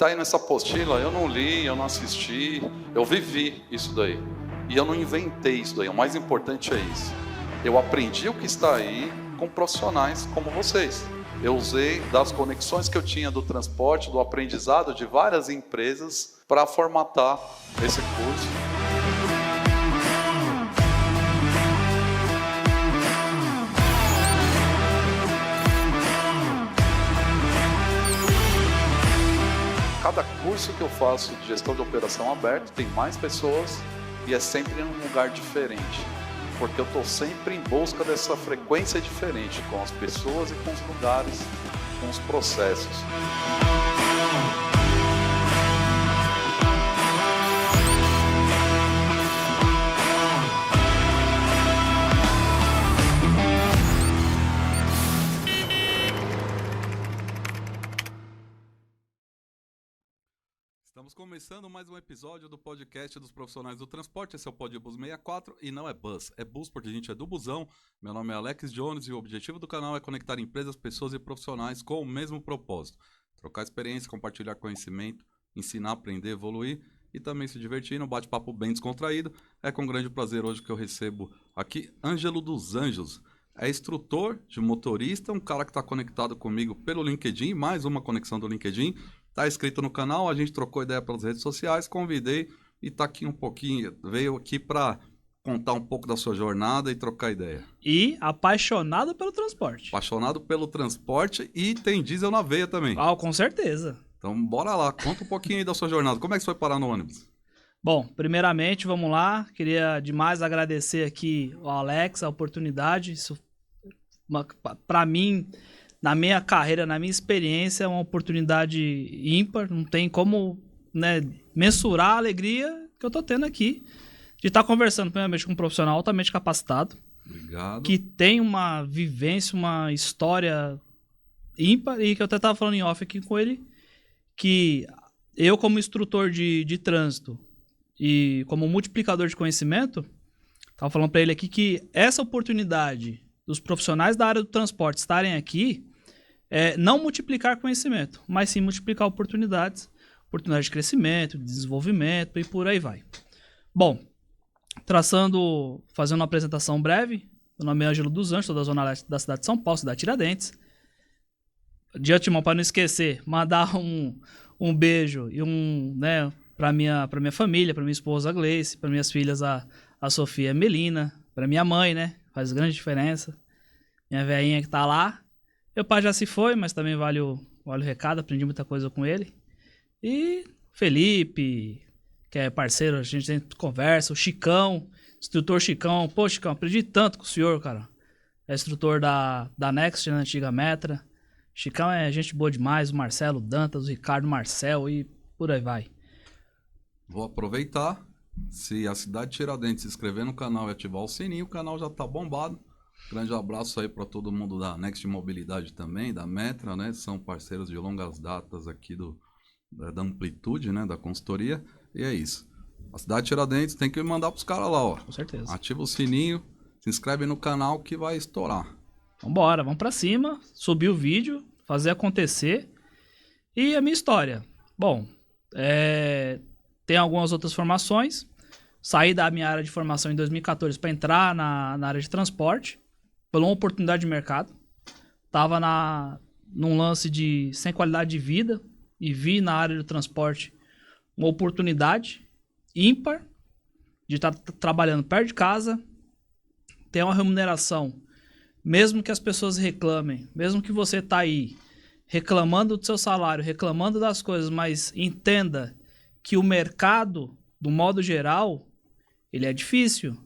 tá aí nessa apostila, eu não li, eu não assisti, eu vivi isso daí. E eu não inventei isso daí, o mais importante é isso. Eu aprendi o que está aí com profissionais como vocês. Eu usei das conexões que eu tinha do transporte, do aprendizado de várias empresas para formatar esse curso. Cada curso que eu faço de gestão de operação aberta tem mais pessoas e é sempre em um lugar diferente. Porque eu estou sempre em busca dessa frequência diferente com as pessoas e com os lugares, com os processos. Estamos começando mais um episódio do podcast dos profissionais do transporte. Esse é o Podbus 64 e não é Bus, é Bus porque a gente é do busão. Meu nome é Alex Jones e o objetivo do canal é conectar empresas, pessoas e profissionais com o mesmo propósito. Trocar experiência, compartilhar conhecimento, ensinar, aprender, evoluir e também se divertir num bate-papo bem descontraído. É com grande prazer hoje que eu recebo aqui Ângelo dos Anjos. É instrutor de motorista, um cara que está conectado comigo pelo LinkedIn, mais uma conexão do LinkedIn. Tá inscrito no canal, a gente trocou ideia pelas redes sociais, convidei e tá aqui um pouquinho, veio aqui para contar um pouco da sua jornada e trocar ideia. E apaixonado pelo transporte. Apaixonado pelo transporte e tem diesel na veia também. Ah, com certeza. Então bora lá, conta um pouquinho aí da sua jornada. Como é que você foi parar no ônibus? Bom, primeiramente, vamos lá. Queria demais agradecer aqui ao Alex, a oportunidade. Isso, para mim, na minha carreira, na minha experiência, é uma oportunidade ímpar. Não tem como, né, mensurar a alegria que eu estou tendo aqui de estar conversando, primeiramente, com um profissional altamente capacitado. Obrigado. Que tem uma vivência, uma história ímpar. E que eu até estava falando em off aqui com ele, que eu, como instrutor de trânsito e como multiplicador de conhecimento, estava falando para ele aqui que essa oportunidade dos profissionais da área do transporte estarem aqui é não multiplicar conhecimento, mas sim multiplicar oportunidades de crescimento, de desenvolvimento e por aí vai. Bom, fazendo uma apresentação breve, meu nome é Ângelo dos Anjos, sou da Zona Leste da cidade de São Paulo, cidade de Tiradentes. De antemão, para não esquecer, mandar um beijo e para minha família, para minha esposa Gleice, para minhas filhas a Sofia e a Melina, para minha mãe, né? Faz grande diferença. Minha velhinha que tá lá. Meu pai já se foi, mas também vale o recado, aprendi muita coisa com ele. E Felipe, que é parceiro, a gente sempre conversa, o Chicão, instrutor Chicão. Pô, Chicão, aprendi tanto com o senhor, cara. É instrutor da Next, na antiga Metra. Chicão é gente boa demais, o Marcelo Dantas, o Ricardo Marcel e por aí vai. Vou aproveitar, se a cidade de Tiradentes se inscrever no canal e ativar o sininho, o canal já tá bombado. Grande abraço aí para todo mundo da Next Mobilidade também, da Metra, né? São parceiros de longas datas aqui da Amplitude, né? Da consultoria. E é isso. A cidade de Tiradentes tem que mandar pros caras lá, ó. Com certeza. Ativa o sininho, se inscreve no canal que vai estourar. Vambora, vamos pra cima, subir o vídeo, fazer acontecer. E a minha história? Bom, tem algumas outras formações. Saí da minha área de formação em 2014 para entrar na área de transporte, por uma oportunidade de mercado. Estava num lance sem qualidade de vida e vi na área do transporte uma oportunidade ímpar de estar trabalhando perto de casa, ter uma remuneração. Mesmo que as pessoas reclamem, mesmo que você tá aí reclamando do seu salário, reclamando das coisas, mas entenda que o mercado, do modo geral, ele é difícil.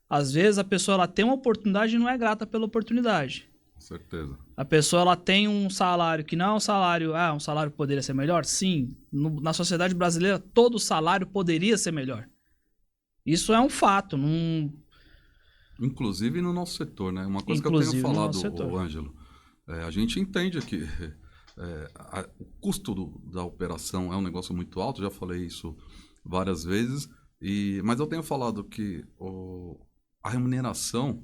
Às vezes a pessoa ela tem uma oportunidade e não é grata pela oportunidade. Com certeza. A pessoa ela tem um salário que não é um salário... um salário poderia ser melhor? Sim. Na sociedade brasileira, todo salário poderia ser melhor. Isso é um fato. Inclusive no nosso setor, né? Uma coisa que eu tenho falado, Ângelo, a gente entende que o custo da operação é um negócio muito alto, já falei isso várias vezes, mas eu tenho falado que a remuneração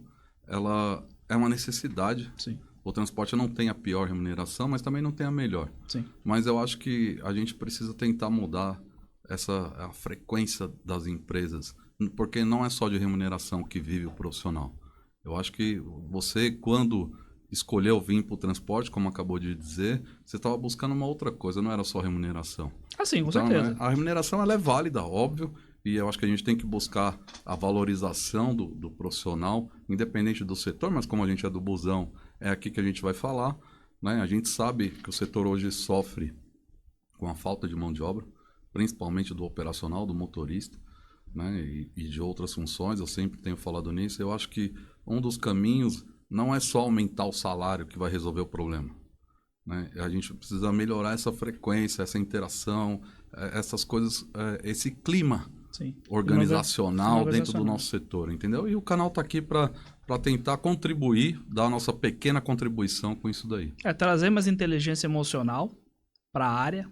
ela é uma necessidade. Sim. O transporte não tem a pior remuneração, mas também não tem a melhor. Sim. Mas eu acho que a gente precisa tentar mudar a frequência das empresas, porque não é só de remuneração que vive o profissional. Eu acho que você, quando escolheu vir para o transporte, como acabou de dizer, você estava buscando uma outra coisa, não era só remuneração. Assim, com Então, certeza. a remuneração ela é válida, óbvio, e eu acho que a gente tem que buscar a valorização do profissional, independente do setor, mas como a gente é do busão, é aqui que a gente vai falar, né? A gente sabe que o setor hoje sofre com a falta de mão de obra, principalmente do operacional, do motorista, né? E de outras funções, eu sempre tenho falado nisso. Eu acho que um dos caminhos não é só aumentar o salário que vai resolver o problema, né? A gente precisa melhorar essa frequência, essa interação, essas coisas, esse clima Sim. organizacional dentro do nosso setor, entendeu? E o canal está aqui para tentar contribuir, dar a nossa pequena contribuição com isso daí. Trazer mais inteligência emocional para a área.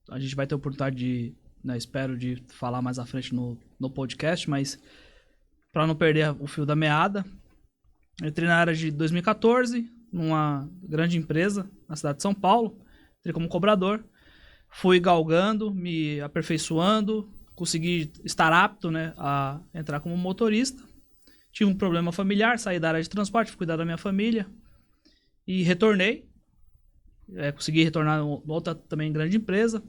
A gente vai ter oportunidade de, né, espero, de falar mais à frente no podcast, mas para não perder o fio da meada, entrei na área de 2014, numa grande empresa na cidade de São Paulo, entrei como cobrador, fui galgando, me aperfeiçoando, consegui estar apto, né, a entrar como motorista. Tive um problema familiar, saí da área de transporte, fui cuidar da minha família e retornei. Consegui retornar em outra também grande empresa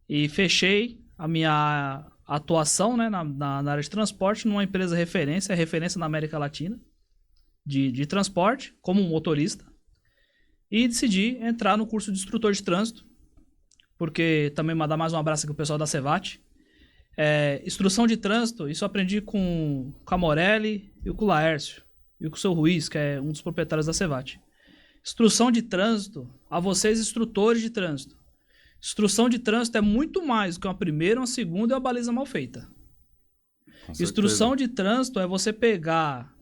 e fechei a minha atuação, né, na área de transporte numa empresa referência na América Latina de transporte como motorista e decidi entrar no curso de instrutor de trânsito, porque também mandar mais um abraço aqui pro pessoal da Cevat. Instrução de trânsito, isso eu aprendi com o Camorelli e com o Laércio e com o seu Ruiz, que é um dos proprietários da Cevat. Instrução de trânsito, a vocês instrutores de trânsito. Instrução de trânsito é muito mais do que uma primeira, uma segunda e uma baliza mal feita. Instrução de trânsito é você pegar,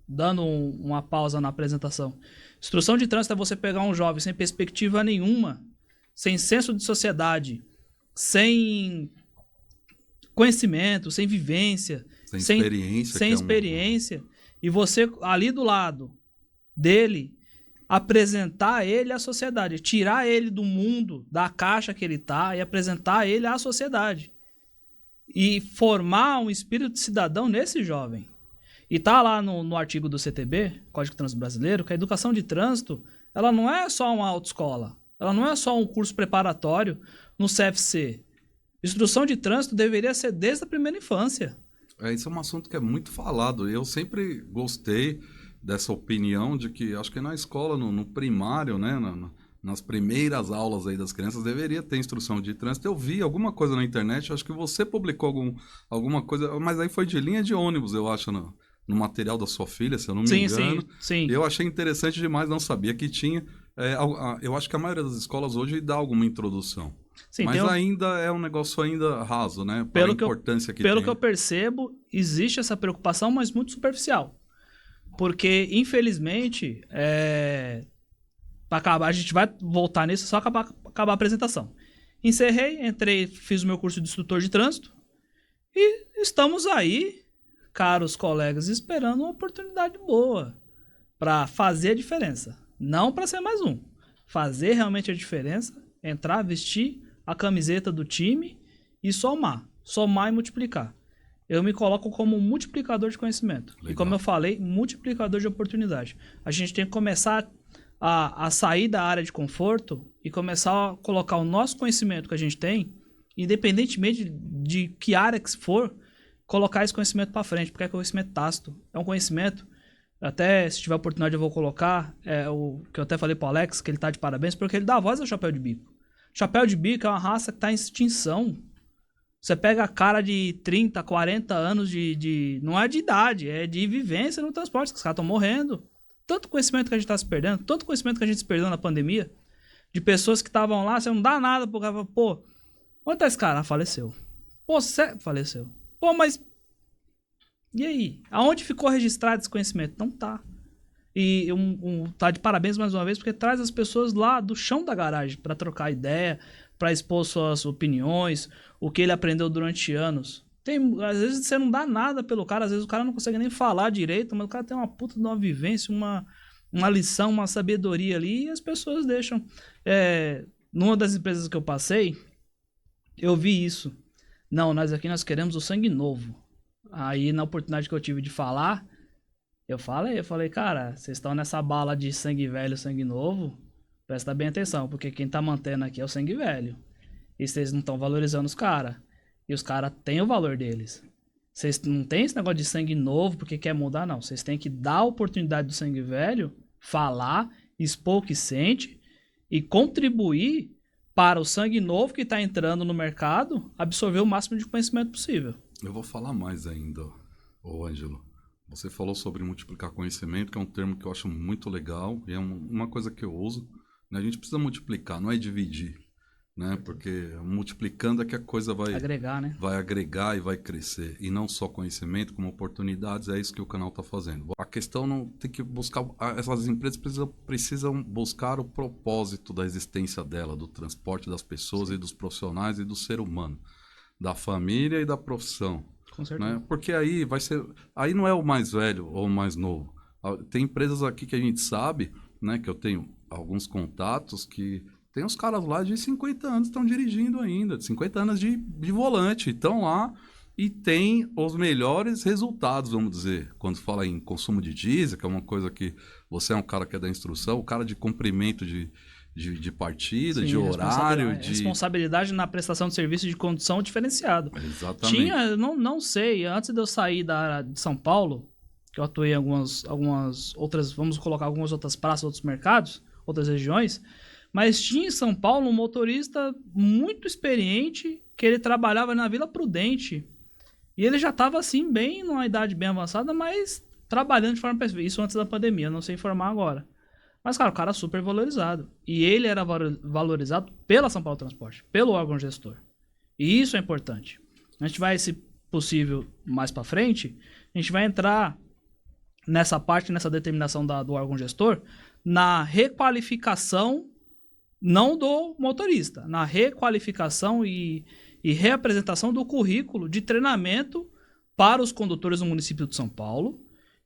dando uma pausa na apresentação. Instrução de trânsito é você pegar um jovem sem perspectiva nenhuma, sem senso de sociedade, sem conhecimento, sem vivência, sem experiência, e você ali do lado dele apresentar ele à sociedade, tirar ele do mundo, da caixa que ele tá e apresentar ele à sociedade e formar um espírito de cidadão nesse jovem. E tá lá no artigo do CTB, Código de Trânsito Brasileiro, que a educação de trânsito, ela não é só uma autoescola, ela não é só um curso preparatório no CFC. Instrução de trânsito deveria ser desde a primeira infância. Isso é um assunto que é muito falado. Eu sempre gostei dessa opinião de que, acho que na escola, no primário, né, nas primeiras aulas aí das crianças, deveria ter instrução de trânsito. Eu vi alguma coisa na internet, acho que você publicou alguma coisa, mas aí foi de linha de ônibus, eu acho, no material da sua filha, se eu não me engano. Sim. Eu achei interessante demais, não sabia que tinha. Eu acho que a maioria das escolas hoje dá alguma introdução. Sim, mas ainda é um negócio ainda raso, né? Pela importância que tem. Pelo que eu percebo, existe essa preocupação, mas muito superficial. Porque, infelizmente, para acabar, a gente vai voltar nisso, só acabar a apresentação. Encerrei, entrei, fiz o meu curso de instrutor de trânsito e estamos aí, caros colegas, esperando uma oportunidade boa para fazer a diferença. Não para ser mais um. Fazer realmente a diferença, entrar, vestir a camiseta do time e somar. Somar e multiplicar. Eu me coloco como um multiplicador de conhecimento. Legal. E como eu falei, multiplicador de oportunidade. A gente tem que começar a sair da área de conforto e começar a colocar o nosso conhecimento que a gente tem, independentemente de que área que for, colocar esse conhecimento para frente, porque é conhecimento tácito. É um conhecimento, até se tiver oportunidade eu vou colocar, o que eu até falei para o Alex, que ele tá de parabéns, porque ele dá voz ao chapéu de bico. Chapéu de bico é uma raça que está em extinção. Você pega a cara de 30, 40 anos não é de idade, é de vivência no transporte, que os caras estão morrendo. Tanto conhecimento que a gente está se perdendo, tanto conhecimento que a gente se perdeu na pandemia, de pessoas que estavam lá, você não dá nada pro cara, pô, onde tá esse cara? Faleceu. Pô, faleceu. Pô, mas e aí? Aonde ficou registrado esse conhecimento? Não tá. E tá de parabéns mais uma vez, porque traz as pessoas lá do chão da garagem para trocar ideia, para expor suas opiniões, o que ele aprendeu durante anos. Às vezes você não dá nada pelo cara, às vezes o cara não consegue nem falar direito, mas o cara tem uma puta de uma vivência, uma lição, uma sabedoria ali, e as pessoas deixam. Numa das empresas que eu passei, eu vi isso. Não, nós queremos o sangue novo. Aí, na oportunidade que eu tive de falar, eu falei, cara, vocês estão nessa bala de sangue velho, sangue novo, presta bem atenção, porque quem tá mantendo aqui é o sangue velho. E vocês não estão valorizando os caras. E os caras têm o valor deles. Vocês não tem esse negócio de sangue novo porque quer mudar, não. Vocês têm que dar a oportunidade do sangue velho, falar, expor o que sente e contribuir para o sangue novo que está entrando no mercado absorver o máximo de conhecimento possível. Eu vou falar mais ainda, ô Ângelo. Você falou sobre multiplicar conhecimento, que é um termo que eu acho muito legal e é uma coisa que eu uso. Né? A gente precisa multiplicar, não é dividir. Né? Porque multiplicando é que a coisa vai agregar, né? Vai agregar e vai crescer. E não só conhecimento, como oportunidades, é isso que o canal está fazendo. A questão não tem que buscar... Essas empresas precisam buscar o propósito da existência dela, do transporte das pessoas e dos profissionais e do ser humano, da família e da profissão. Com certeza. Né? Porque aí vai ser... Aí não é o mais velho ou o mais novo. Tem empresas aqui que a gente sabe, né, que eu tenho alguns contatos que... Tem uns caras lá de 50 anos que estão dirigindo ainda, de 50 anos de volante, estão lá e tem os melhores resultados, vamos dizer. Quando fala em consumo de diesel, que é uma coisa que você é um cara que é da instrução, o cara de comprimento de partida, sim, de horário. Responsabilidade na prestação de serviço de condução diferenciado. Exatamente. Tinha, não sei, antes de eu sair da área de São Paulo, que eu atuei em algumas outras, vamos colocar algumas outras praças, outros mercados, outras regiões. Mas tinha em São Paulo um motorista muito experiente que ele trabalhava na Vila Prudente. E ele já estava assim, bem numa idade bem avançada, mas trabalhando de forma perfeita. Isso antes da pandemia, não sei informar agora. Mas, cara, o cara super valorizado. E ele era valorizado pela São Paulo Transporte, pelo órgão gestor. E isso é importante. A gente vai, se possível, mais para frente, a gente vai entrar nessa parte, nessa determinação do órgão gestor, na requalificação não do motorista, na requalificação e reapresentação do currículo de treinamento para os condutores do município de São Paulo,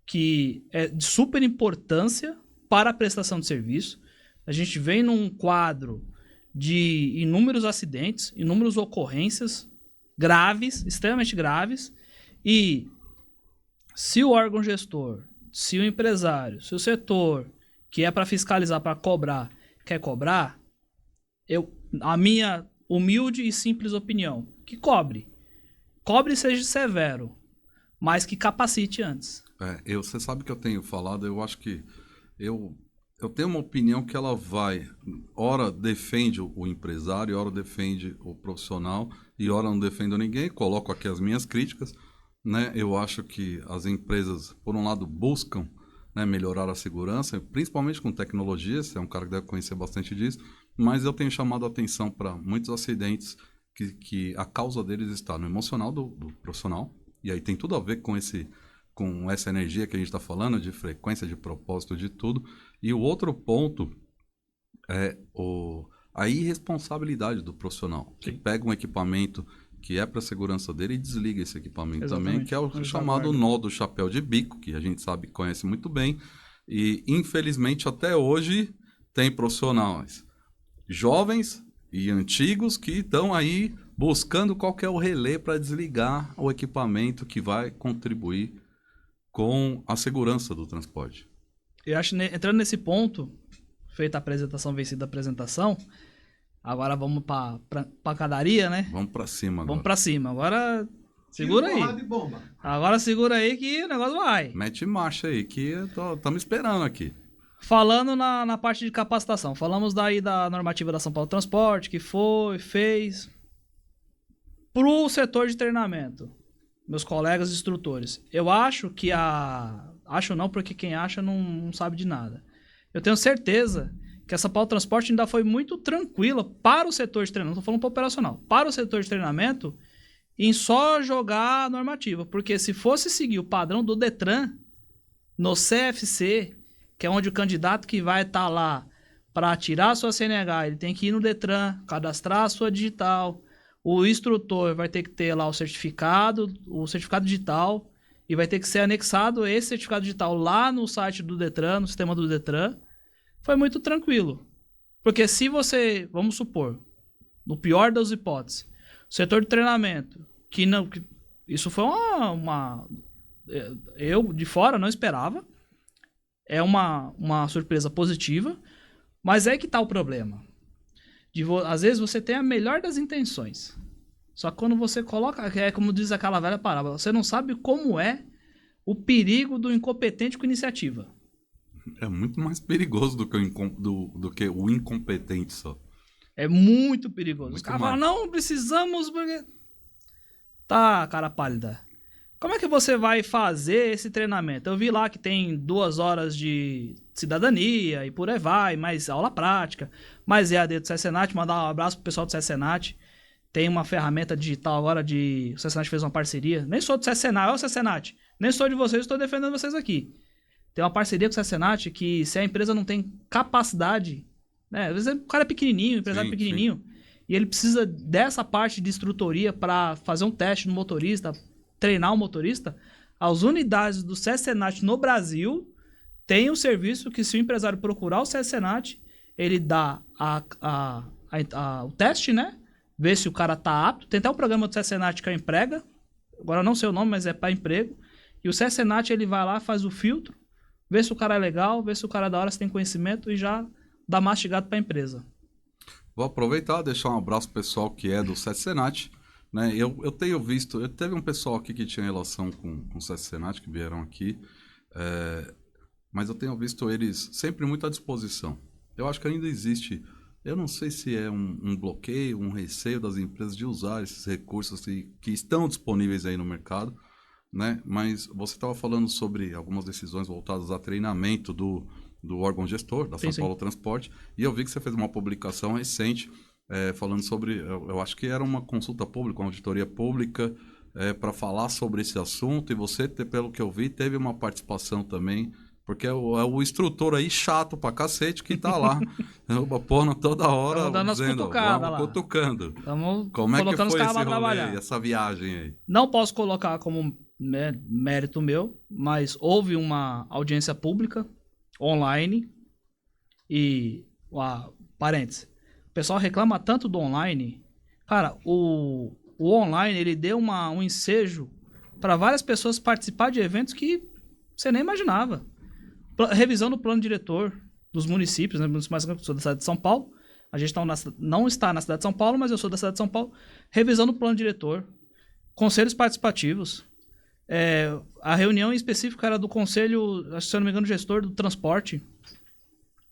que é de super importância para a prestação de serviço. A gente vem num quadro de inúmeros acidentes, inúmeras ocorrências graves, extremamente graves, e se o órgão gestor, se o empresário, se o setor, que é para fiscalizar, para cobrar, quer cobrar, a minha humilde e simples opinião, que cobre e seja severo, mas que capacite antes. Você sabe que eu tenho falado, eu acho que eu tenho uma opinião que ela vai, ora defende o empresário, ora defende o profissional, e ora não defendo ninguém, coloco aqui as minhas críticas, né? Eu acho que as empresas, por um lado, buscam, né, melhorar a segurança, principalmente com tecnologia, você é um cara que deve conhecer bastante disso, mas eu tenho chamado a atenção para muitos acidentes que a causa deles está no emocional do profissional, e aí tem tudo a ver com essa energia que a gente está falando, de frequência, de propósito, de tudo. E o outro ponto é a irresponsabilidade do profissional, que pega um equipamento que é para a segurança dele e desliga esse equipamento. Exatamente. Também, que é o chamado nó do chapéu de bico, que a gente sabe, conhece muito bem, e infelizmente até hoje tem profissionais jovens e antigos que estão aí buscando qual que é o relé para desligar o equipamento que vai contribuir com a segurança do transporte. Eu acho, entrando nesse ponto, feita a apresentação, vencida a apresentação, agora vamos pra pancadaria, né? Vamos pra cima agora. Vamos pra cima. Agora, segura aí. Bomba. Agora segura aí que o negócio vai. Mete marcha aí, que estamos esperando aqui. Falando na parte de capacitação, falamos daí da normativa da São Paulo Transporte, que fez. Pro setor de treinamento, meus colegas instrutores, eu acho que acho não, porque quem acha não sabe de nada. Eu tenho certeza que a São Paulo Transporte ainda foi muito tranquila para o setor de treinamento, não estou falando para o operacional, para o setor de treinamento, em só jogar a normativa. Porque se fosse seguir o padrão do Detran, no CFC, que é onde o candidato que vai estar lá para tirar a sua CNH, ele tem que ir no Detran, cadastrar a sua digital, o instrutor vai ter que ter lá o certificado digital, e vai ter que ser anexado esse certificado digital lá no site do Detran, no sistema do Detran. Foi muito tranquilo. Porque se você, vamos supor, no pior das hipóteses, o setor de treinamento, isso foi eu de fora não esperava, é uma surpresa positiva, mas é que tá o problema. Às vezes você tem a melhor das intenções, só que quando você coloca, é como diz aquela velha parábola, você não sabe como é o perigo do incompetente com iniciativa. É muito mais perigoso do que o incompetente só. É muito perigoso. Muito Os caras mais. falam, não, precisamos... Tá, cara pálida. Como é que você vai fazer esse treinamento? Eu vi lá que tem 2 horas de cidadania e por aí vai, mais aula prática, mais EAD do CESENAT, mandar um abraço pro pessoal do CESENAT. Tem uma ferramenta digital agora o CESENAT fez uma parceria. Nem sou do CESENAT, ó CESENAT. Nem sou de vocês, estou defendendo vocês aqui. Tem uma parceria com o CESENAT que se a empresa não tem capacidade, né? Às vezes o cara é pequenininho, o empresário pequenininho, e ele precisa dessa parte de instrutoria para fazer um teste no motorista, treinar o motorista. As unidades do CESENAT no Brasil têm um serviço que, se o empresário procurar o CESENAT, ele dá o teste, né? Vê se o cara tá apto. Tem até um programa do CESENAT que é Emprega. Agora eu não sei o nome, mas é para emprego. E o CESENAT, ele vai lá, faz o filtro, vê se o cara é legal, vê se o cara é da hora, se tem conhecimento e já dá mastigado para a empresa. Vou aproveitar e deixar um abraço pro pessoal que é do CESENAT, né? Eu tenho visto, teve um pessoal aqui que tinha relação com o CESENAT, que vieram aqui, mas eu tenho visto eles sempre muito à disposição. Eu acho que ainda existe, eu não sei se é um bloqueio, um receio das empresas de usar esses recursos que estão disponíveis aí no mercado, né? Mas você estava falando sobre algumas decisões voltadas a treinamento do órgão gestor, da São Paulo Transporte, e eu vi que você fez uma publicação recente falando sobre, eu acho que era uma consulta pública, uma auditoria pública, para falar sobre esse assunto, e você, pelo que eu vi, teve uma participação também, porque é o instrutor aí chato pra cacete que tá lá, pondo toda hora, Tamo dando dizendo, cutucada lá. Cutucando. Estamos Como é que colocando os foi caras esse pra rolê, trabalhar. essa viagem aí? Não posso colocar como mérito meu, mas houve uma audiência pública online e, parênteses, o pessoal reclama tanto do online. Cara, o online, ele deu um ensejo para várias pessoas participar de eventos que você nem imaginava. Revisão do plano diretor dos municípios, né? Eu sou da cidade de São Paulo, a gente não está na cidade de São Paulo, mas eu sou da cidade de São Paulo. Revisão do plano diretor, conselhos participativos, a reunião em específico era do conselho, se eu não me engano, gestor do transporte,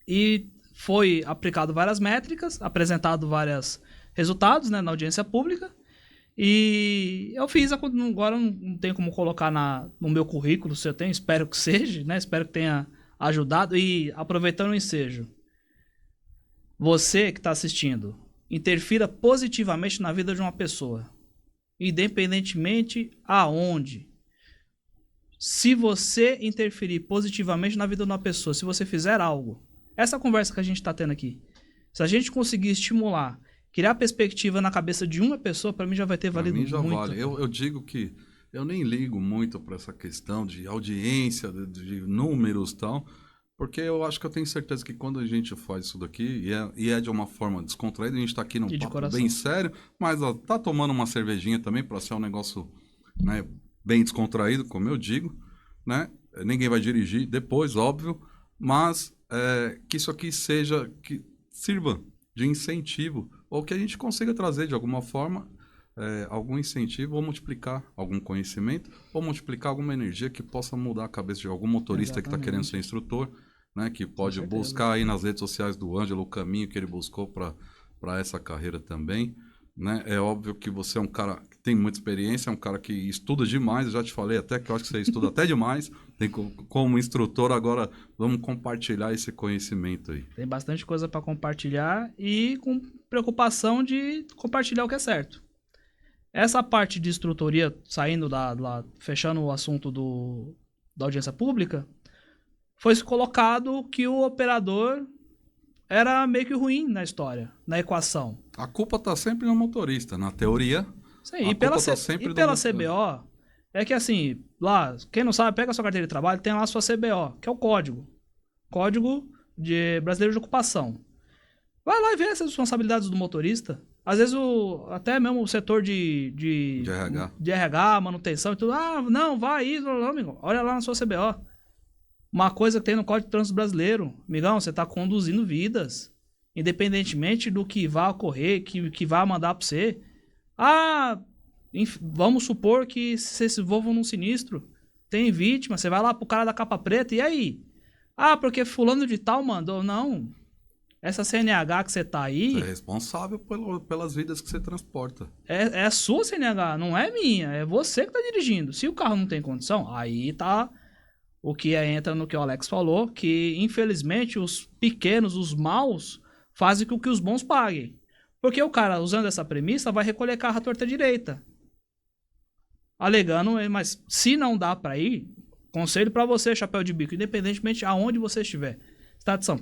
e foi aplicado várias métricas, apresentado vários resultados, né, na audiência pública, e eu fiz, agora não tem como colocar no meu currículo, se eu tenho, espero que seja, né, espero que tenha ajudado. E aproveitando o ensejo, você que está assistindo, interfira positivamente na vida de uma pessoa, independentemente aonde. Se você interferir positivamente na vida de uma pessoa, se você fizer algo, essa conversa que a gente está tendo aqui, se a gente conseguir estimular, criar perspectiva na cabeça de uma pessoa, para mim já vai ter valido muito. Para mim já vale. Eu digo que eu nem ligo muito para essa questão de audiência, de números e tal, porque eu acho que eu tenho certeza que quando a gente faz isso daqui, e é de uma forma descontraída, a gente está aqui num papo bem sério, mas tá tomando uma cervejinha também para ser um negócio, né, bem descontraído, como eu digo, né? Ninguém vai dirigir depois, óbvio, mas que isso aqui que sirva de incentivo, ou que a gente consiga trazer de alguma forma algum incentivo, ou multiplicar algum conhecimento, ou multiplicar alguma energia que possa mudar a cabeça de algum motorista que está querendo ser instrutor, né, que pode buscar aí nas redes sociais do Ângelo o caminho que ele buscou para essa carreira também. Né? É óbvio que você é um cara que tem muita experiência, é um cara que estuda demais, eu já te falei até que eu acho que você estuda até demais, tem como instrutor, agora vamos compartilhar esse conhecimento aí. Tem bastante coisa para compartilhar e com preocupação de compartilhar o que é certo. Essa parte de instrutoria, saindo fechando o assunto da audiência pública, foi colocado que o operador era meio que ruim na história, na equação. A culpa tá sempre no motorista, na teoria. Sim, A e pela, culpa tá C- sempre e do pela motorista. CBO, é que assim, lá, quem não sabe, pega a sua carteira de trabalho, tem lá a sua CBO, que é o código. Código brasileiro de ocupação. Vai lá e vê as responsabilidades do motorista. Às vezes, até mesmo o setor De RH. de RH, manutenção e tudo. Ah, não, vai aí. Não, amigo. Olha lá na sua CBO. Uma coisa que tem no Código de Trânsito Brasileiro. Amigão, você está conduzindo vidas. Independentemente do que vai ocorrer, que vai mandar para você. Ah, vamos supor que você se envolva num sinistro. Tem vítima, você vai lá pro cara da capa preta, e aí? Ah, porque fulano de tal mandou. Não. Essa CNH que você tá aí, Você é responsável pelas vidas que você transporta. é a sua CNH, não é minha. É você que tá dirigindo. Se o carro não tem condição, aí tá o que entra no que o Alex falou, que infelizmente os pequenos, os maus, fazem com que os bons paguem. Porque o cara, usando essa premissa, vai recolher carro à torta direita. Alegando, mas se não dá pra ir, conselho pra você, chapéu de bico, independentemente aonde você estiver. Estado de São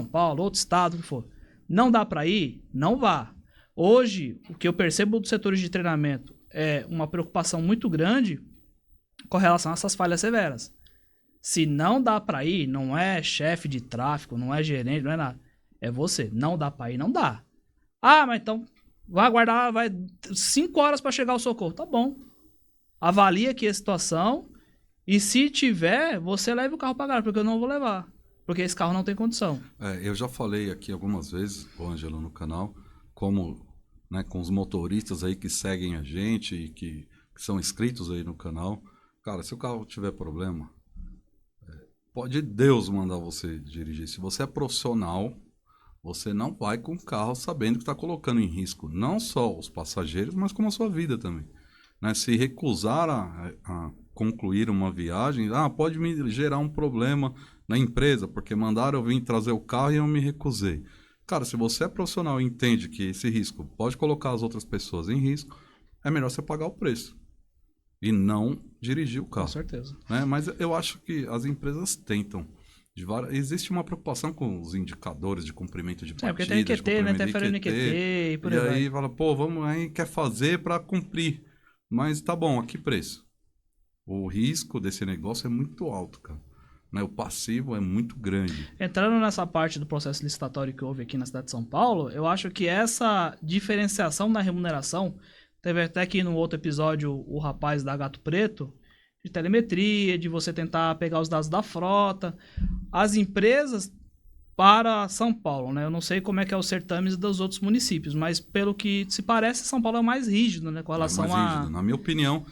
Paulo, outro estado, o que for. Não dá pra ir? Não vá. Hoje, o que eu percebo dos setores de treinamento é uma preocupação muito grande com relação a essas falhas severas. Se não dá pra ir, não é chefe de tráfego, não é gerente, não é nada. É você. Não dá pra ir, não dá. Ah, mas então vai aguardar, vai 5 horas pra chegar o socorro. Tá bom. Avalia aqui a situação e se tiver, você leva o carro pra garagem, porque eu não vou levar. Porque esse carro não tem condição. Eu já falei aqui algumas vezes, o Ângelo, no canal, como, né, com os motoristas aí que seguem a gente e que são inscritos aí no canal. Cara, se o carro tiver problema, pode Deus mandar você dirigir. Se você é profissional, você não vai com o carro sabendo que está colocando em risco não só os passageiros, mas como a sua vida também. Né? Se recusar a concluir uma viagem, pode me gerar um problema na empresa, porque mandaram eu vir trazer o carro e eu me recusei. Cara, se você é profissional e entende que esse risco pode colocar as outras pessoas em risco, é melhor você pagar o preço e não dirigir o carro. Com certeza. Né? Mas eu acho que as empresas tentam. Existe uma preocupação com os indicadores de cumprimento de batida. Porque tem IQT, né? Tem no IQT e por aí vai. E aí fala, vamos aí, quer fazer para cumprir. Mas tá bom, a que preço? O risco desse negócio é muito alto, cara. Né? O passivo é muito grande. Entrando nessa parte do processo licitatório que houve aqui na cidade de São Paulo, eu acho que essa diferenciação na remuneração, teve até aqui no outro episódio o rapaz da Gato Preto, de telemetria, de você tentar pegar os dados da frota, as empresas para São Paulo, né? Eu não sei como é que é o certames dos outros municípios, mas pelo que se parece, São Paulo é mais rígido, né? Com relação rígido. Na minha opinião,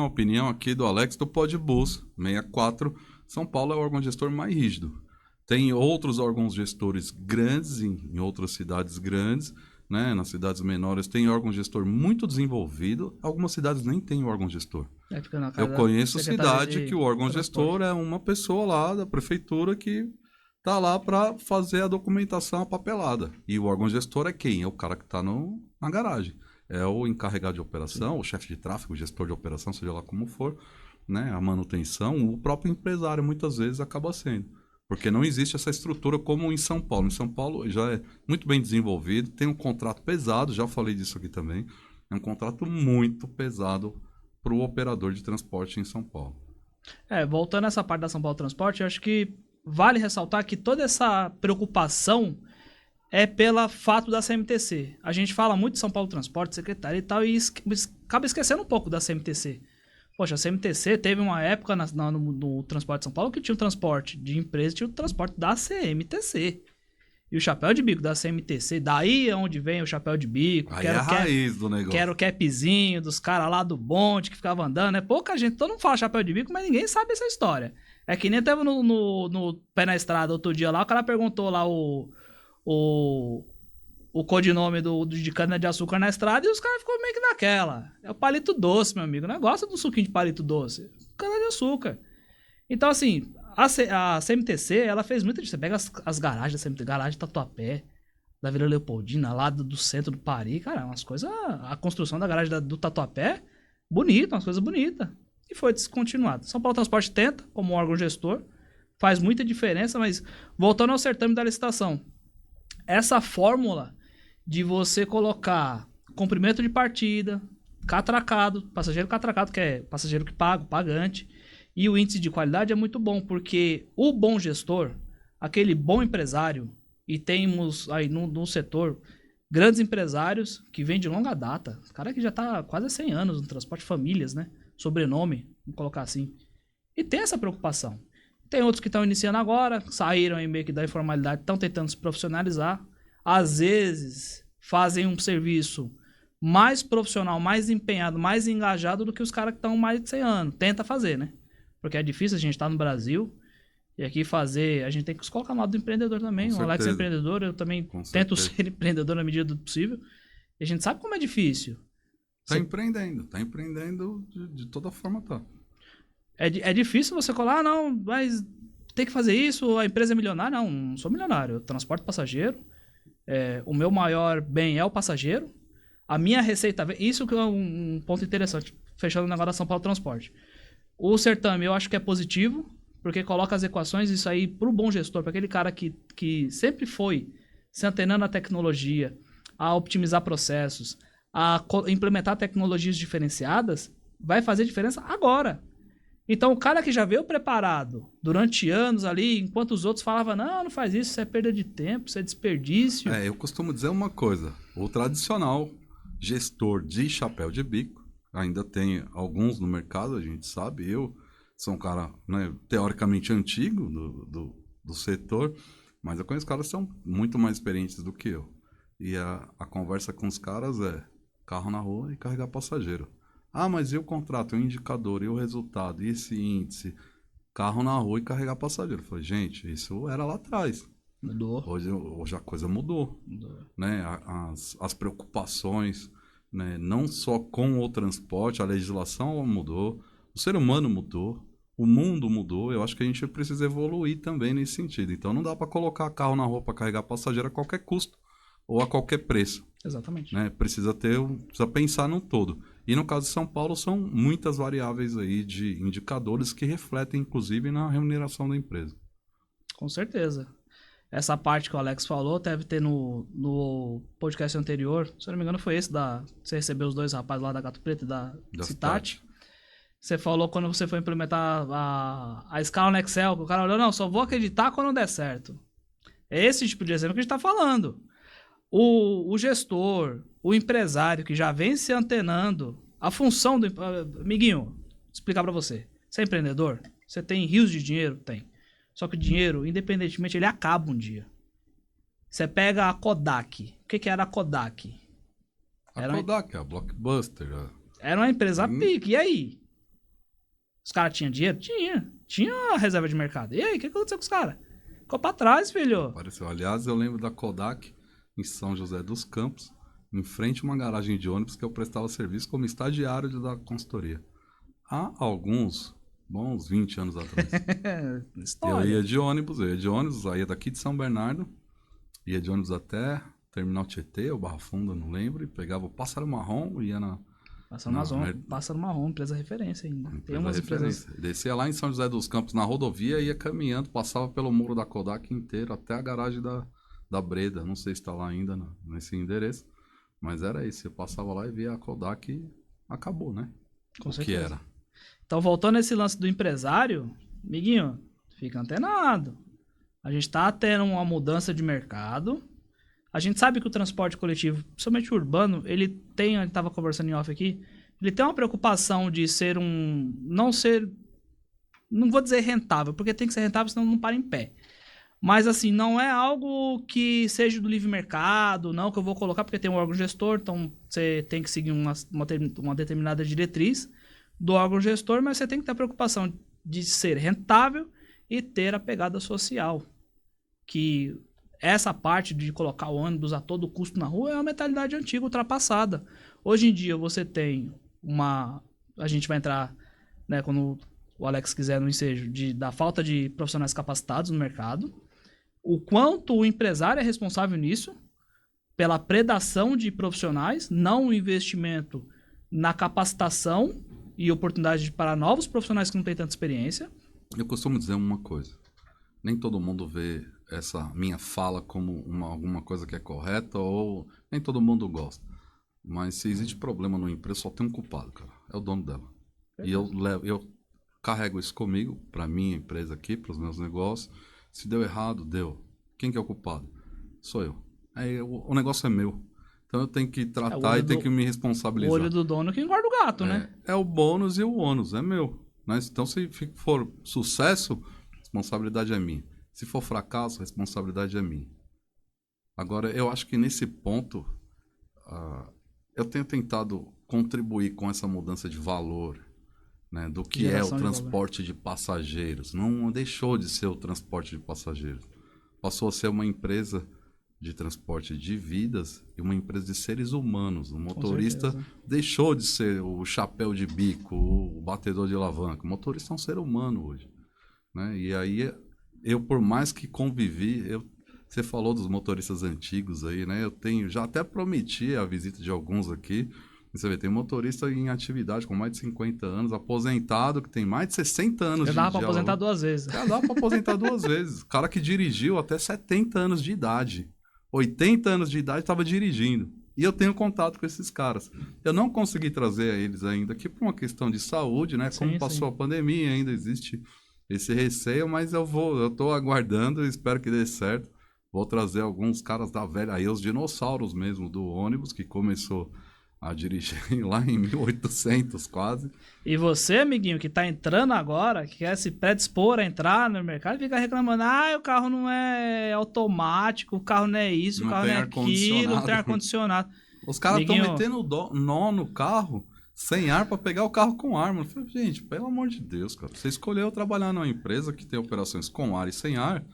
a opinião aqui do Alex do Podbus 64, São Paulo é o órgão gestor mais rígido. Tem outros órgãos gestores grandes em outras cidades grandes, né? Nas cidades menores tem órgão gestor muito desenvolvido, algumas cidades nem têm órgão gestor. Eu conheço cidade que o órgão gestor é uma pessoa lá da prefeitura que tá lá para fazer a documentação, a papelada. E o órgão gestor é quem? É o cara que está na garagem. É o encarregado de operação, o chefe de tráfego, o gestor de operação, seja lá como for, né? A manutenção, o próprio empresário muitas vezes acaba sendo. Porque não existe essa estrutura como em São Paulo. Em São Paulo já é muito bem desenvolvido, tem um contrato pesado, já falei disso aqui também, é um contrato muito pesado para o operador de transporte em São Paulo. Voltando a essa parte da São Paulo Transporte, eu acho que vale ressaltar que toda essa preocupação é pelo fato da CMTC. A gente fala muito de São Paulo Transporte, secretário e tal, e acaba esquecendo um pouco da CMTC. Poxa, a CMTC teve uma época no transporte de São Paulo que tinha o transporte de empresa e tinha o transporte da CMTC. E o chapéu de bico da CMTC, daí é onde vem o chapéu de bico. Aí é a raiz do negócio. Que era o capzinho dos caras lá do bonde que ficava andando, né? Pouca gente, todo mundo fala chapéu de bico, mas ninguém sabe essa história. É que nem teve no Pé na Estrada outro dia lá, o cara perguntou lá o codinome de cana-de-açúcar na estrada e os caras ficou meio que naquela. É o palito doce, meu amigo. Não gosta do suquinho de palito doce. Cana-de-açúcar. Então, assim, a CMTC, ela fez muito disso. Você pega as garagens da CMTC, garagem Tatuapé, da Vila Leopoldina, lá do centro do Paris, cara, umas coisas... A construção da garagem do Tatuapé, bonita, umas coisas bonitas. E foi descontinuado. São Paulo Transporte tenta, como órgão gestor, faz muita diferença, mas voltando ao certame da licitação, essa fórmula de você colocar comprimento de partida, catracado, passageiro catracado, que é passageiro que paga, o pagante, e o índice de qualidade é muito bom, porque o bom gestor, aquele bom empresário, e temos aí no setor grandes empresários que vêm de longa data, cara que já está quase há 100 anos no transporte de famílias, né? Sobrenome, vamos colocar assim. E tem essa preocupação. Tem outros que estão iniciando agora, saíram aí meio que da informalidade, estão tentando se profissionalizar. Às vezes fazem um serviço mais profissional, mais empenhado, mais engajado do que os caras que estão mais de 100 anos. Tenta fazer, né? Porque é difícil a gente estar no Brasil e aqui fazer... A gente tem que se colocar no lado do empreendedor também. O Alex é empreendedor, eu também tento ser empreendedor na medida do possível. E a gente sabe como é difícil. Tá empreendendo de toda forma, tá. É difícil você colar, não, mas tem que fazer isso, a empresa é milionária. Não sou milionário, eu transporto passageiro. O meu maior bem é o passageiro. A minha receita... Isso que é um ponto interessante, fechando o negócio da São Paulo Transporte. O certame eu acho que é positivo, porque coloca as equações, isso aí pro bom gestor, para aquele cara que sempre foi se antenando na tecnologia, a optimizar processos, a implementar tecnologias diferenciadas, vai fazer diferença agora. Então o cara que já veio preparado durante anos ali, enquanto os outros falavam, não faz isso é perda de tempo, isso é desperdício. Eu costumo dizer uma coisa, o tradicional gestor de chapéu de bico, ainda tem alguns no mercado, a gente sabe, eu sou um cara, né, teoricamente antigo do setor, mas eu conheço caras que são muito mais experientes do que eu. E a conversa com os caras é carro na rua e carregar passageiro. Ah, mas e o contrato, e o indicador, e o resultado, e esse índice? Carro na rua e carregar passageiro. Eu falei, gente, isso era lá atrás. Mudou. Hoje a coisa mudou. Né? As preocupações, né? Não só com o transporte, a legislação mudou, o ser humano mudou, o mundo mudou. Eu acho que a gente precisa evoluir também nesse sentido. Então não dá para colocar carro na rua para carregar passageiro a qualquer custo ou a qualquer preço. Exatamente. Né? Precisa pensar no todo. E no caso de São Paulo, são muitas variáveis aí de indicadores que refletem, inclusive, na remuneração da empresa. Com certeza. Essa parte que o Alex falou, deve ter no podcast anterior, se eu não me engano foi esse, você recebeu os dois rapazes lá da Gato Preto e da Citati. Você falou quando você foi implementar a escala no Excel, que o cara olhou, não, só vou acreditar quando der certo. É esse tipo de exemplo que a gente está falando. O gestor, o empresário que já vem se antenando, a função do... Amiguinho, vou explicar para você. Você é empreendedor? Você tem rios de dinheiro? Tem. Só que o dinheiro, independentemente, ele acaba um dia. Você pega a Kodak. O que era a Kodak? Kodak, a Blockbuster. Era uma empresa pique. E aí? Os caras tinham dinheiro? Tinha a reserva de mercado. E aí, o que aconteceu com os caras? Ficou pra trás, filho. Apareceu. Aliás, eu lembro da Kodak em São José dos Campos, em frente a uma garagem de ônibus que eu prestava serviço como estagiário da consultoria. Há alguns bons 20 anos atrás. Eu ia de ônibus, saía daqui de São Bernardo, ia de ônibus até Terminal Tietê, ou Barra Funda, não lembro, e pegava o Pássaro Marrom e ia na... Pássaro Marrom, empresa referência ainda. Tem umas empresas... Descia lá em São José dos Campos, na rodovia, ia caminhando, passava pelo muro da Kodak inteiro, até a garagem da Breda, não sei se está lá ainda nesse endereço, mas era isso, eu passava lá e via a Kodak e acabou, né? Com certeza. Que era. Então, voltando a esse lance do empresário, amiguinho, fica antenado. A gente está tendo uma mudança de mercado. A gente sabe que o transporte coletivo, principalmente o urbano, ele estava conversando em off aqui, ele tem uma preocupação de ser não vou dizer rentável, porque tem que ser rentável, senão não para em pé. Mas, assim, não é algo que seja do livre mercado, não, que eu vou colocar, porque tem um órgão gestor, então você tem que seguir uma determinada diretriz do órgão gestor, mas você tem que ter a preocupação de ser rentável e ter a pegada social. Que essa parte de colocar o ônibus a todo custo na rua é uma mentalidade antiga, ultrapassada. Hoje em dia você tem a gente vai entrar, né, quando o Alex quiser no ensejo, da falta de profissionais capacitados no mercado. O quanto o empresário é responsável nisso, pela predação de profissionais, não o investimento na capacitação e oportunidade para novos profissionais que não têm tanta experiência. Eu costumo dizer uma coisa. nem todo mundo vê essa minha fala como alguma coisa que é correta ou nem todo mundo gosta. Mas se existe problema numa empresa, só tem um culpado, cara. É o dono dela. E eu carrego isso comigo, para minha empresa aqui, para os meus negócios. Se deu errado, deu. Quem que é o culpado? Sou eu. Aí o negócio é meu. Então eu tenho que tratar e tenho que me responsabilizar. O olho do dono que engorda o gato, né? É o bônus e o ônus, é meu. Né? Então se for sucesso, responsabilidade é minha. Se for fracasso, responsabilidade é minha. Agora, eu acho que nesse ponto, eu tenho tentado contribuir com essa mudança de valor, né, do que é o transporte de passageiros. Não deixou de ser o transporte de passageiros. Passou a ser uma empresa de transporte de vidas e uma empresa de seres humanos. O motorista deixou de ser o chapéu de bico, o batedor de alavanca. O motorista é um ser humano hoje. Né? E aí, eu por mais que convivi, você falou dos motoristas antigos aí, né? Eu já até prometi a visita de alguns aqui. Você vê, tem motorista em atividade com mais de 50 anos, aposentado, que tem mais de 60 anos Já dava pra aposentar 2 vezes. Já dá pra aposentar 2 vezes. Cara que dirigiu até 70 anos de idade. 80 anos de idade estava dirigindo. E eu tenho contato com esses caras. Eu não consegui trazer a eles ainda aqui por uma questão de saúde, né? Como passou a pandemia, ainda existe esse receio, mas eu tô aguardando e espero que dê certo. Vou trazer alguns caras da velha, aí os dinossauros mesmo do ônibus, que começou a dirigir lá em 1800 quase. E você, amiguinho, que tá entrando agora, que quer se predispor a entrar no mercado, fica reclamando, o carro não é automático, o carro não é isso, o carro não é aquilo, não tem ar-condicionado. Os caras estão metendo nó no carro sem ar para pegar o carro com ar. Eu falei, gente, pelo amor de Deus, cara, você escolheu trabalhar numa empresa que tem operações com ar e sem ar.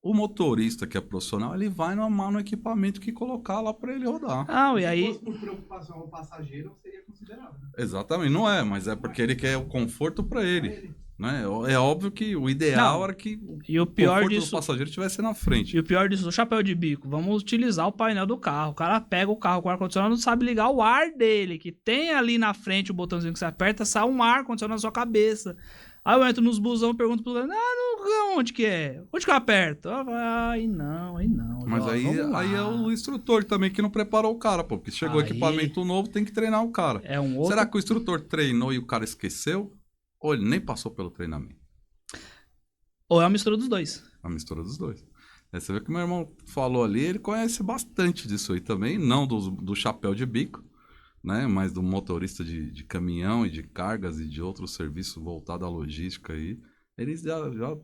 O motorista que é profissional, ele vai no equipamento que colocar lá para ele rodar. E aí... Se fosse por preocupação ao passageiro, seria considerável. Né? Exatamente, não é, mas é porque ele quer o conforto para ele. Né? É óbvio que o ideal era que o conforto do passageiro estivesse na frente. E o pior disso, o chapéu de bico, vamos utilizar o painel do carro. O cara pega o carro com ar-condicionado, não sabe ligar o ar dele, que tem ali na frente o botãozinho que você aperta, sai um ar-condicionado na sua cabeça. Aí eu entro nos busão e pergunto pro cara, onde que é? Onde que eu aperto? Aí não. Mas aí é o instrutor também que não preparou o cara, pô. Porque chegou equipamento novo, tem que treinar o cara. Será que o instrutor treinou e o cara esqueceu? Ou ele nem passou pelo treinamento? Ou é uma mistura dos dois. A mistura dos dois. Você vê que meu irmão falou ali, ele conhece bastante disso aí também, não do chapéu de bico, né? Mas do motorista de caminhão e de cargas e de outros serviços voltados à logística aí. Ele já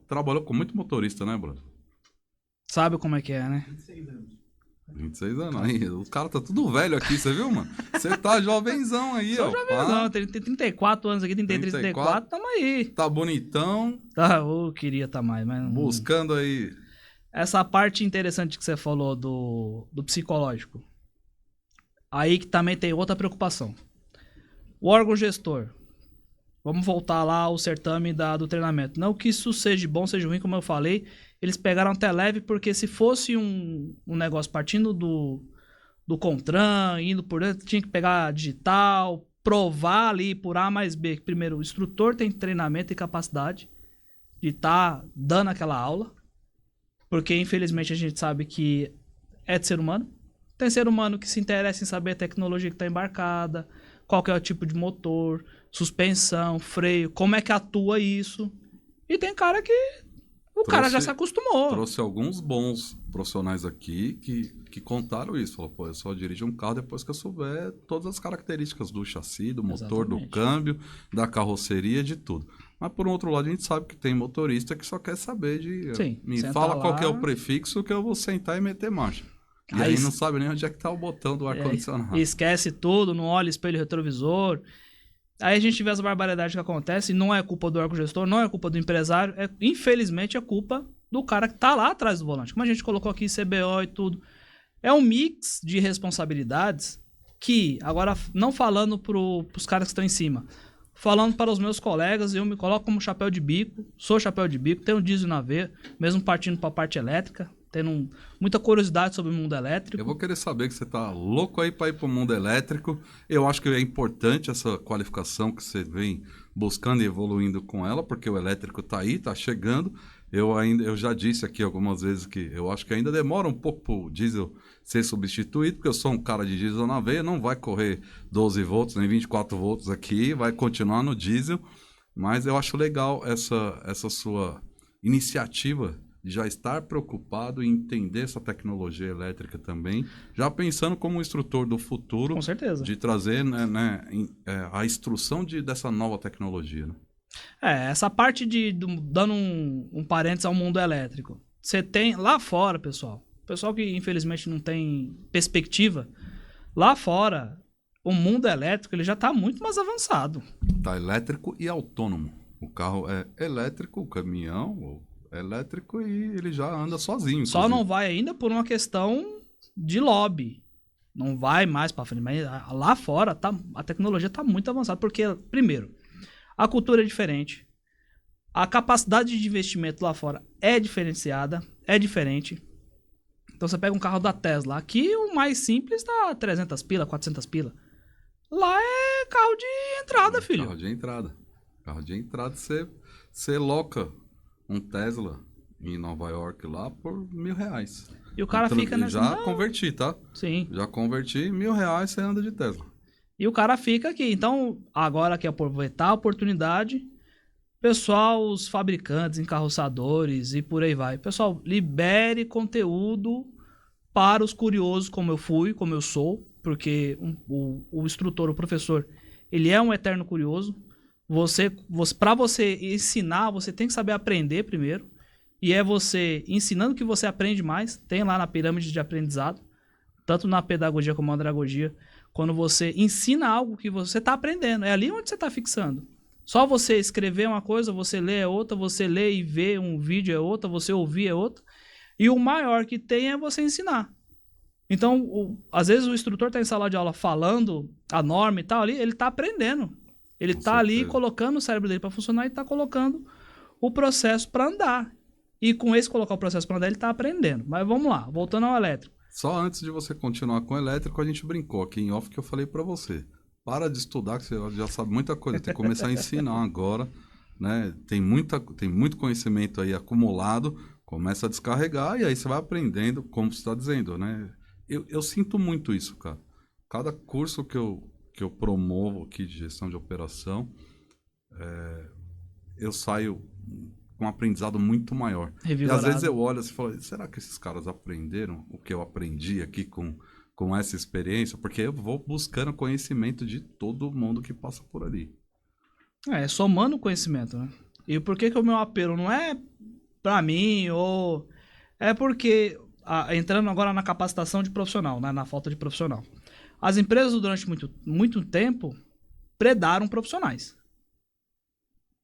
trabalhou com muito motorista, né, Bruno? Sabe como é que é, né? 26 anos. 26 anos. Aí, os caras tá tudo velho aqui, você viu, mano? Você tá jovenzão aí, ó. Jovenzão, tem 34 anos aqui, tem 34, tamo aí. Tá bonitão. Tá, eu queria tá mais, mas... Buscando aí. Essa parte interessante que você falou do psicológico. Aí que também tem outra preocupação. O órgão gestor. Vamos voltar lá ao certame do treinamento. Não que isso seja bom, seja ruim, como eu falei. Eles pegaram até leve, porque se fosse um negócio partindo do Contran, indo por dentro, tinha que pegar digital, provar ali por A mais B. Primeiro, o instrutor tem treinamento e capacidade de estar dando aquela aula. Porque, infelizmente, a gente sabe que é de ser humano. Tem ser humano que se interessa em saber a tecnologia que está embarcada, qual que é o tipo de motor, suspensão, freio, como é que atua isso. E tem cara que o cara já se acostumou. Trouxe alguns bons profissionais aqui que contaram isso. Falou, pô, eu só dirijo um carro depois que eu souber todas as características do chassi, do motor, do câmbio, da carroceria, de tudo. Mas, por um outro lado, a gente sabe que tem motorista que só quer saber de... Sim, me fala qual que é o prefixo que eu vou sentar e meter marcha. E aí não sabe nem onde é que tá o botão do ar-condicionado. Esquece tudo, não olha espelho retrovisor. Aí a gente vê as barbaridades que acontecem, não é culpa do órgão-gestor, não é culpa do empresário, infelizmente é culpa do cara que tá lá atrás do volante. Como a gente colocou aqui, CBO e tudo. É um mix de responsabilidades que, agora não falando pros caras que estão em cima, falando para os meus colegas, eu me coloco como chapéu de bico, sou chapéu de bico, tenho diesel na veia, mesmo partindo para a parte elétrica, tendo muita curiosidade sobre o mundo elétrico. Eu vou querer saber que você tá louco aí para ir para o mundo elétrico. Eu acho que é importante essa qualificação que você vem buscando e evoluindo com ela, porque o elétrico tá aí, tá chegando. Eu já disse aqui algumas vezes que eu acho que ainda demora um pouco para o diesel ser substituído, porque eu sou um cara de diesel na veia, não vai correr 12 volts nem 24 volts aqui, vai continuar no diesel, mas eu acho legal essa sua iniciativa de já estar preocupado em entender essa tecnologia elétrica também, já pensando como um instrutor do futuro, Com certeza. de trazer a instrução dessa nova tecnologia, né? Essa parte dando um parênteses ao mundo elétrico. Você tem lá fora, pessoal que infelizmente não tem perspectiva, lá fora, o mundo elétrico ele já está muito mais avançado. Tá elétrico e autônomo. O carro é elétrico, o caminhão é elétrico e ele já anda sozinho. Só inclusive. não vai ainda por uma questão de lobby. Não vai mais para frente. Mas lá fora a tecnologia está muito avançada. Porque, primeiro, a cultura é diferente. A capacidade de investimento lá fora é diferenciada, é diferente. Então você pega um carro da Tesla. Aqui o mais simples dá 300 pila, 400 pila. Lá é carro de entrada, filho. Carro de entrada. Carro de entrada, você loca um Tesla em Nova York lá por R$1.000. E o cara fica nessa... Já converti, tá? Sim. Já converti, R$1.000 você anda de Tesla. E o cara fica aqui. Então, agora que aproveitar a oportunidade, pessoal, os fabricantes, encarroçadores e por aí vai. Pessoal, libere conteúdo para os curiosos como eu fui, como eu sou, porque o instrutor, o professor, ele é um eterno curioso. Para você ensinar, você tem que saber aprender primeiro. E é você ensinando que você aprende mais. Tem lá na pirâmide de aprendizado, tanto na pedagogia como na andragogia. Quando você ensina algo que você está aprendendo, é ali onde você está fixando. Só você escrever uma coisa, você ler é outra, você ler e ver um vídeo é outra, você ouvir é outra. E o maior que tem é você ensinar. Então, às vezes o instrutor está em sala de aula falando a norma e tal, ali, ele está aprendendo. Ele está ali colocando o cérebro dele para funcionar e está colocando o processo para andar. E com esse colocar o processo para andar, ele está aprendendo. Mas vamos lá, voltando ao elétrico. Só antes de você continuar com o elétrico, a gente brincou aqui em off que eu falei para você. Para de estudar, que você já sabe muita coisa. Tem que começar a ensinar agora, né? Tem muito conhecimento aí acumulado. Começa a descarregar e aí você vai aprendendo, como você está dizendo, né? Eu sinto muito isso, cara. Cada curso que eu promovo aqui de gestão de operação, eu saio com um aprendizado muito maior. Revigorado. E às vezes eu olho assim e falo, será que esses caras aprenderam o que eu aprendi aqui com essa experiência? Porque eu vou buscando conhecimento de todo mundo que passa por ali. Somando conhecimento, né? E por que o meu apelo não é para mim, ou... É porque, entrando agora na capacitação de profissional, né? Na falta de profissional. As empresas, durante muito tempo, predaram profissionais.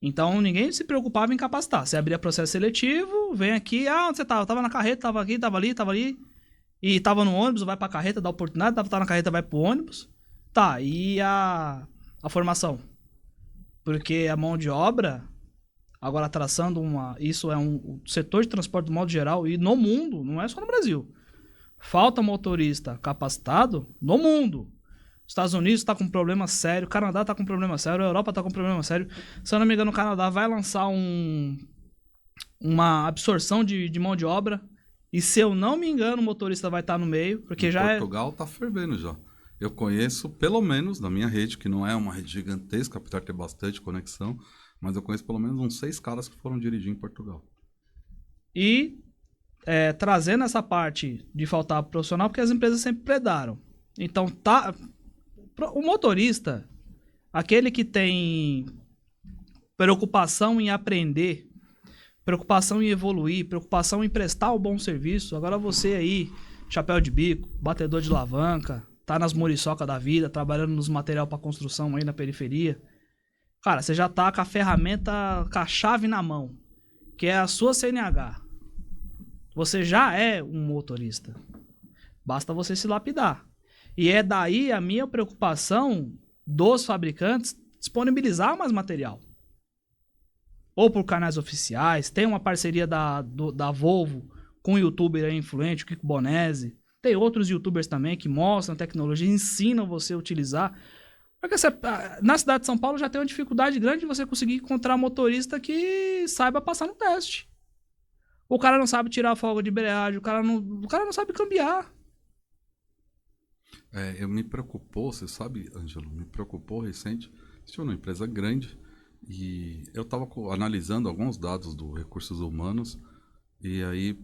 Então, ninguém se preocupava em capacitar. Você abria processo seletivo, vem aqui, onde você estava? Estava na carreta, estava aqui, estava ali. E estava no ônibus, vai para a carreta, dá oportunidade, estava na carreta, vai para o ônibus. Tá, e a formação? Porque a mão de obra, agora traçando isso é um setor de transporte do modo geral, e no mundo, não é só no Brasil. Falta motorista capacitado no mundo. Estados Unidos está com um problema sério, Canadá está com um problema sério, a Europa está com um problema sério. Se eu não me engano, o Canadá vai lançar uma absorção de mão de obra. E se eu não me engano, o motorista vai estar no meio, porque Portugal está fervendo já. Eu conheço, pelo menos, na minha rede, que não é uma rede gigantesca, apesar de ter bastante conexão, mas eu conheço pelo menos uns 6 caras que foram dirigir em Portugal. E trazendo essa parte de faltar profissional, porque as empresas sempre predaram. Então, o motorista, aquele que tem preocupação em aprender, preocupação em evoluir, preocupação em prestar o bom serviço. Agora você aí, chapéu de bico, batedor de alavanca, tá nas muriçoca da vida, trabalhando nos material para construção aí na periferia. Cara, você já tá com a ferramenta, com a chave na mão, que é a sua CNH. Você já é um motorista. Basta você se lapidar. E é daí a minha preocupação dos fabricantes disponibilizar mais material. Ou por canais oficiais. Tem uma parceria da Volvo com um youtuber aí influente, o Kiko Bonese. Tem outros youtubers também que mostram tecnologia, ensinam você a utilizar. Porque na cidade de São Paulo já tem uma dificuldade grande de você conseguir encontrar motorista que saiba passar no teste. O cara não sabe tirar a folga de embreagem, o cara não sabe cambiar. Me preocupou, você sabe, Ângelo, me preocupou recente. Estive numa empresa grande e eu estava analisando alguns dados do Recursos Humanos e aí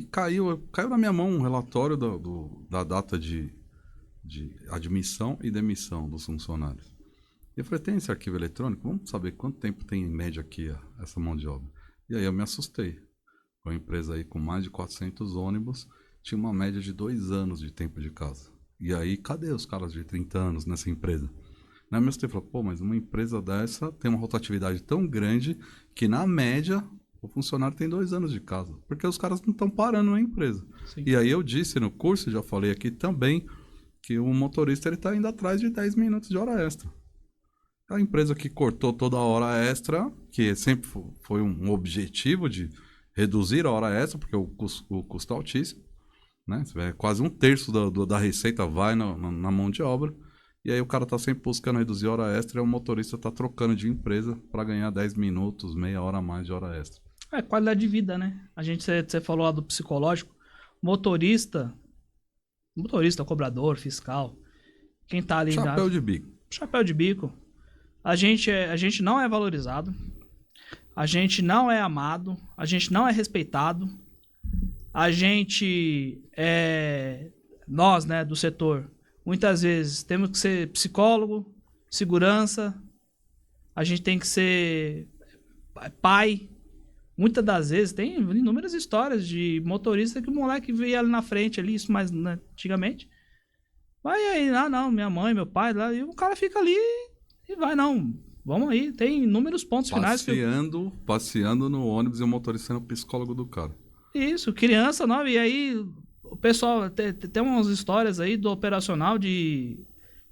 caiu na minha mão um relatório da data de admissão e demissão dos funcionários. E eu falei, tem esse arquivo eletrônico? Vamos saber quanto tempo tem em média aqui essa mão de obra. E aí eu me assustei. Uma empresa aí com mais de 400 ônibus tinha uma média de 2 anos de tempo de casa. E aí, cadê os caras de 30 anos nessa empresa? Na minha você falou, mas uma empresa dessa tem uma rotatividade tão grande que, na média, o funcionário tem 2 anos de casa. Porque os caras não estão parando na empresa. Sim. E aí eu disse no curso, já falei aqui também, que o motorista está indo atrás de 10 minutos de hora extra. A empresa que cortou toda a hora extra, que sempre foi um objetivo de reduzir a hora extra, porque o custo é altíssimo, né? Quase 1/3 da receita vai na mão de obra. E aí o cara está sempre buscando reduzir a hora extra e o motorista está trocando de empresa para ganhar 10 minutos, meia hora a mais de hora extra. Qualidade de vida, né? Você falou lá do psicológico. Motorista, cobrador, fiscal, quem tá ali... Chapéu de bico. Chapéu de bico. A gente não é valorizado, a gente não é amado, a gente não é respeitado, nós, né, do setor, muitas vezes temos que ser psicólogo, segurança, a gente tem que ser pai. Muitas das vezes tem inúmeras histórias de motorista que o moleque veio ali na frente, ali, isso mais, né, antigamente. Vai aí, não, minha mãe, meu pai, lá, e o cara fica ali e vai, não, vamos aí, tem inúmeros pontos finais. Passeando no ônibus e o motorista sendo o psicólogo do cara. Isso, criança nova, e aí o pessoal, tem umas histórias aí do operacional de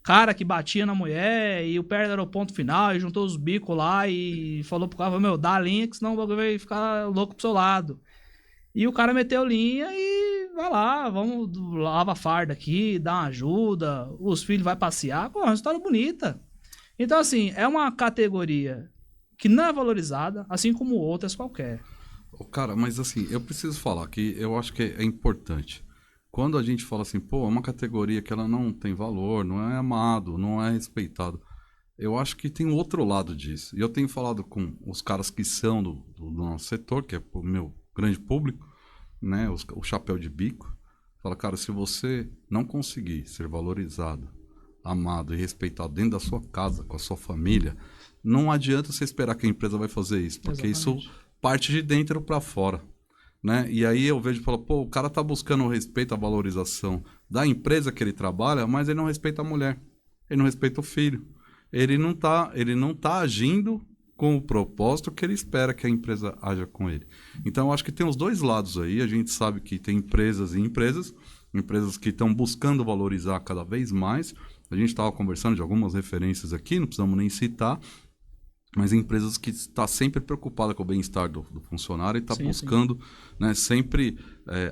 cara que batia na mulher e o pé era o ponto final e juntou os bicos lá e falou pro cara, meu, dá a linha que senão o bagulho vai ficar louco pro seu lado. E o cara meteu linha e vai lá, vamos, lava a farda aqui, dá uma ajuda, os filhos vai passear, pô, é uma história bonita. Então, assim, é uma categoria que não é valorizada, assim como outras qualquer. Cara, mas assim, eu preciso falar que eu acho que é importante. Quando a gente fala assim, é uma categoria que ela não tem valor, não é amado, não é respeitado. Eu acho que tem um outro lado disso. E eu tenho falado com os caras que são do nosso setor, que é o meu grande público, né, o chapéu de bico. Fala, cara, se você não conseguir ser valorizado, amado e respeitado dentro da sua casa, com a sua família, não adianta você esperar que a empresa vai fazer isso, porque Exatamente. Isso parte de dentro para fora, né? E aí eu vejo e falo, o cara tá buscando o respeito, a valorização da empresa que ele trabalha, mas ele não respeita a mulher, ele não respeita o filho, ele não tá agindo com o propósito que ele espera que a empresa haja com ele. Então eu acho que tem os dois lados aí, a gente sabe que tem empresas e empresas que estão buscando valorizar cada vez mais. A gente estava conversando de algumas referências aqui, não precisamos nem citar, mas empresas que estão sempre preocupadas com o bem-estar do funcionário e está buscando, né, sempre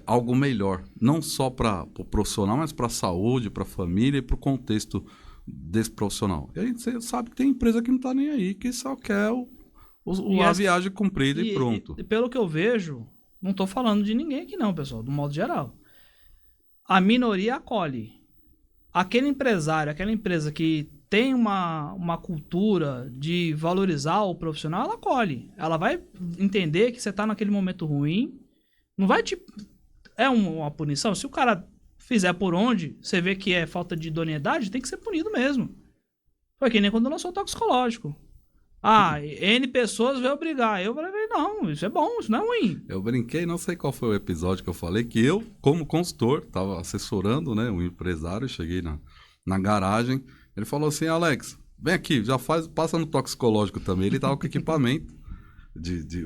algo melhor, não só para o profissional, mas para a saúde, para a família e para o contexto desse profissional. E aí você sabe que tem empresa que não está nem aí, que só quer a viagem cumprida e pronto. E pelo que eu vejo, não estou falando de ninguém aqui não, pessoal, do modo geral. A minoria acolhe. Aquele empresário, aquela empresa que tem uma cultura de valorizar o profissional, ela acolhe. Ela vai entender que você está naquele momento ruim. Não vai te... É uma punição. Se o cara fizer por onde, você vê que é falta de idoneidade, tem que ser punido mesmo. Foi que nem quando lançou o toxicológico. N pessoas veio brigar. Eu falei, não, isso é bom, isso não é ruim. Eu brinquei, não sei qual foi o episódio que eu falei, que eu, como consultor, estava assessorando, né, um empresário, cheguei na garagem, ele falou assim, Alex, vem aqui, passa no toxicológico também. Ele estava com equipamento,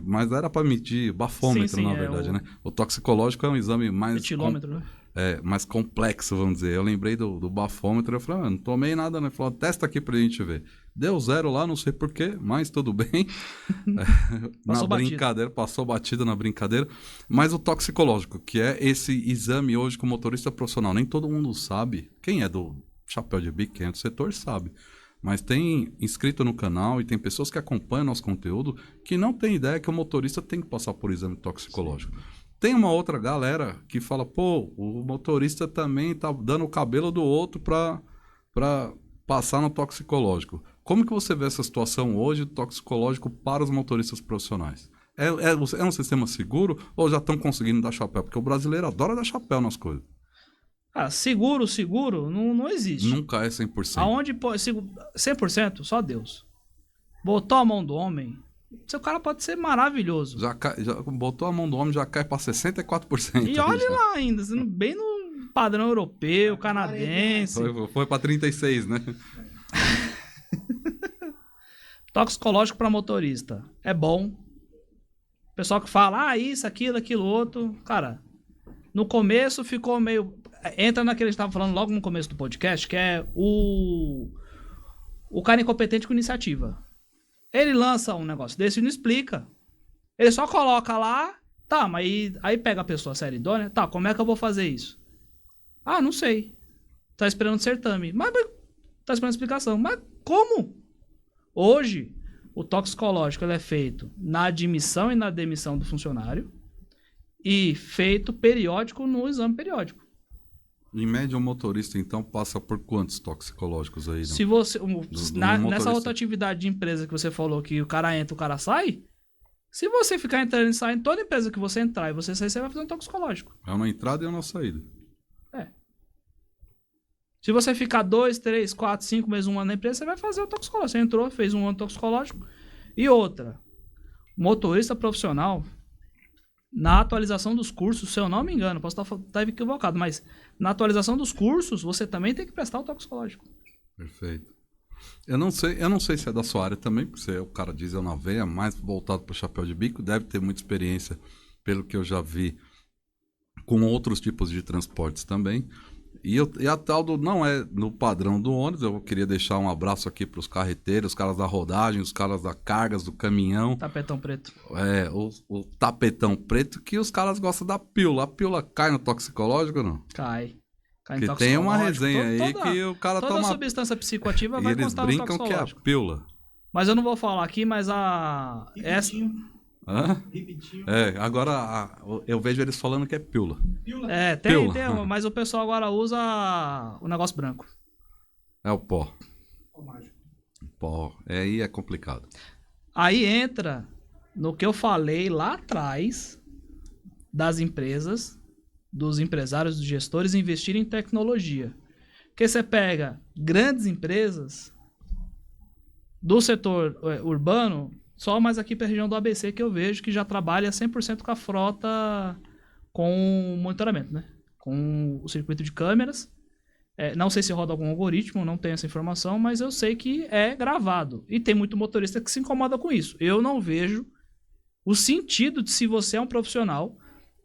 mas era para medir bafômetro, na verdade, né? O toxicológico é um exame mais... Etilômetro, né? Mais complexo, vamos dizer. Eu lembrei do bafômetro, eu falei, não tomei nada, né? Ele falou, testa aqui pra gente ver. Deu 0 lá, não sei porquê, mas tudo bem. Passou batida na brincadeira. Mas o toxicológico, que é esse exame hoje com motorista profissional, nem todo mundo sabe. Quem é do chapéu de bico, quem é do setor, sabe. Mas tem inscrito no canal e tem pessoas que acompanham nosso conteúdo que não tem ideia que o motorista tem que passar por exame toxicológico. Tem uma outra galera que fala, pô, o motorista também tá dando o cabelo do outro para passar no toxicológico. Como que você vê essa situação hoje do toxicológico para os motoristas profissionais? É um sistema seguro ou já estão conseguindo dar chapéu? Porque o brasileiro adora dar chapéu nas coisas. Ah, seguro não existe. Nunca é 100%. Aonde 100%, só Deus. Botou a mão do homem, seu cara pode ser maravilhoso. Já botou a mão do homem, já cai para 64%. E olhe lá ainda, sendo bem no padrão europeu, canadense. Foi para 36%, né? Toxicológico para motorista. É bom. Pessoal que fala, isso, aquilo, outro. Cara, no começo ficou meio... Entra naquele que a gente estava falando logo no começo do podcast, que é o cara incompetente com iniciativa. Ele lança um negócio desse e não explica. Ele só coloca lá, tá, mas aí pega a pessoa séria idônea, tá, como é que eu vou fazer isso? Ah, não sei. Tá esperando certame. Mas tá esperando explicação. Mas como? Hoje, o toxicológico ele é feito na admissão e na demissão do funcionário e feito periódico no exame periódico. Em média, o motorista, então, passa por quantos toxicológicos aí? Não? Se você... nessa motorista. outra atividade de empresa que você falou que o cara entra, o cara sai, se você ficar entrando e saindo, toda empresa que você entrar e você sair, você vai fazer um toxicológico. É uma entrada e uma saída. É. Se você ficar 2, 3, 4, 5 meses, 1 ano na empresa, você vai fazer o toxicológico. Você entrou, fez um ano toxicológico. E outra, motorista profissional, na atualização dos cursos, se eu não me engano, posso estar equivocado, mas na atualização dos cursos, você também tem que prestar o toxicológico. Perfeito. Eu não sei se é da sua área também, porque o cara diesel na veia, mais voltado para o chapéu de bico, deve ter muita experiência, pelo que eu já vi, com outros tipos de transportes também. E a tal do não é no padrão do ônibus, eu queria deixar um abraço aqui para os carreteiros, os caras da rodagem, os caras da cargas, do caminhão. Tapetão preto. O tapetão preto, que os caras gostam da pílula. A pílula cai no toxicológico ou não? Cai no Porque tem uma resenha aí que o cara toda toma... substância psicoativa vai eles constar no brincam que é a toxicológico. pílula. Mas eu não vou falar aqui, mas Repetiu. Agora eu vejo eles falando que é pílula. Tem, Pílula. mas o pessoal agora usa o negócio branco. É o pó. Ó, mágico. Pó. Aí é complicado. Aí entra no que eu falei lá atrás das empresas, dos empresários, dos gestores investirem em tecnologia. Porque você pega grandes empresas do setor urbano, só mais aqui para a região do ABC que eu vejo que já trabalha 100% com a frota com monitoramento, né? Com o circuito de câmeras. Não sei se roda algum algoritmo, não tenho essa informação, mas eu sei que é gravado. E tem muito motorista que se incomoda com isso. Eu não vejo o sentido de, se você é um profissional,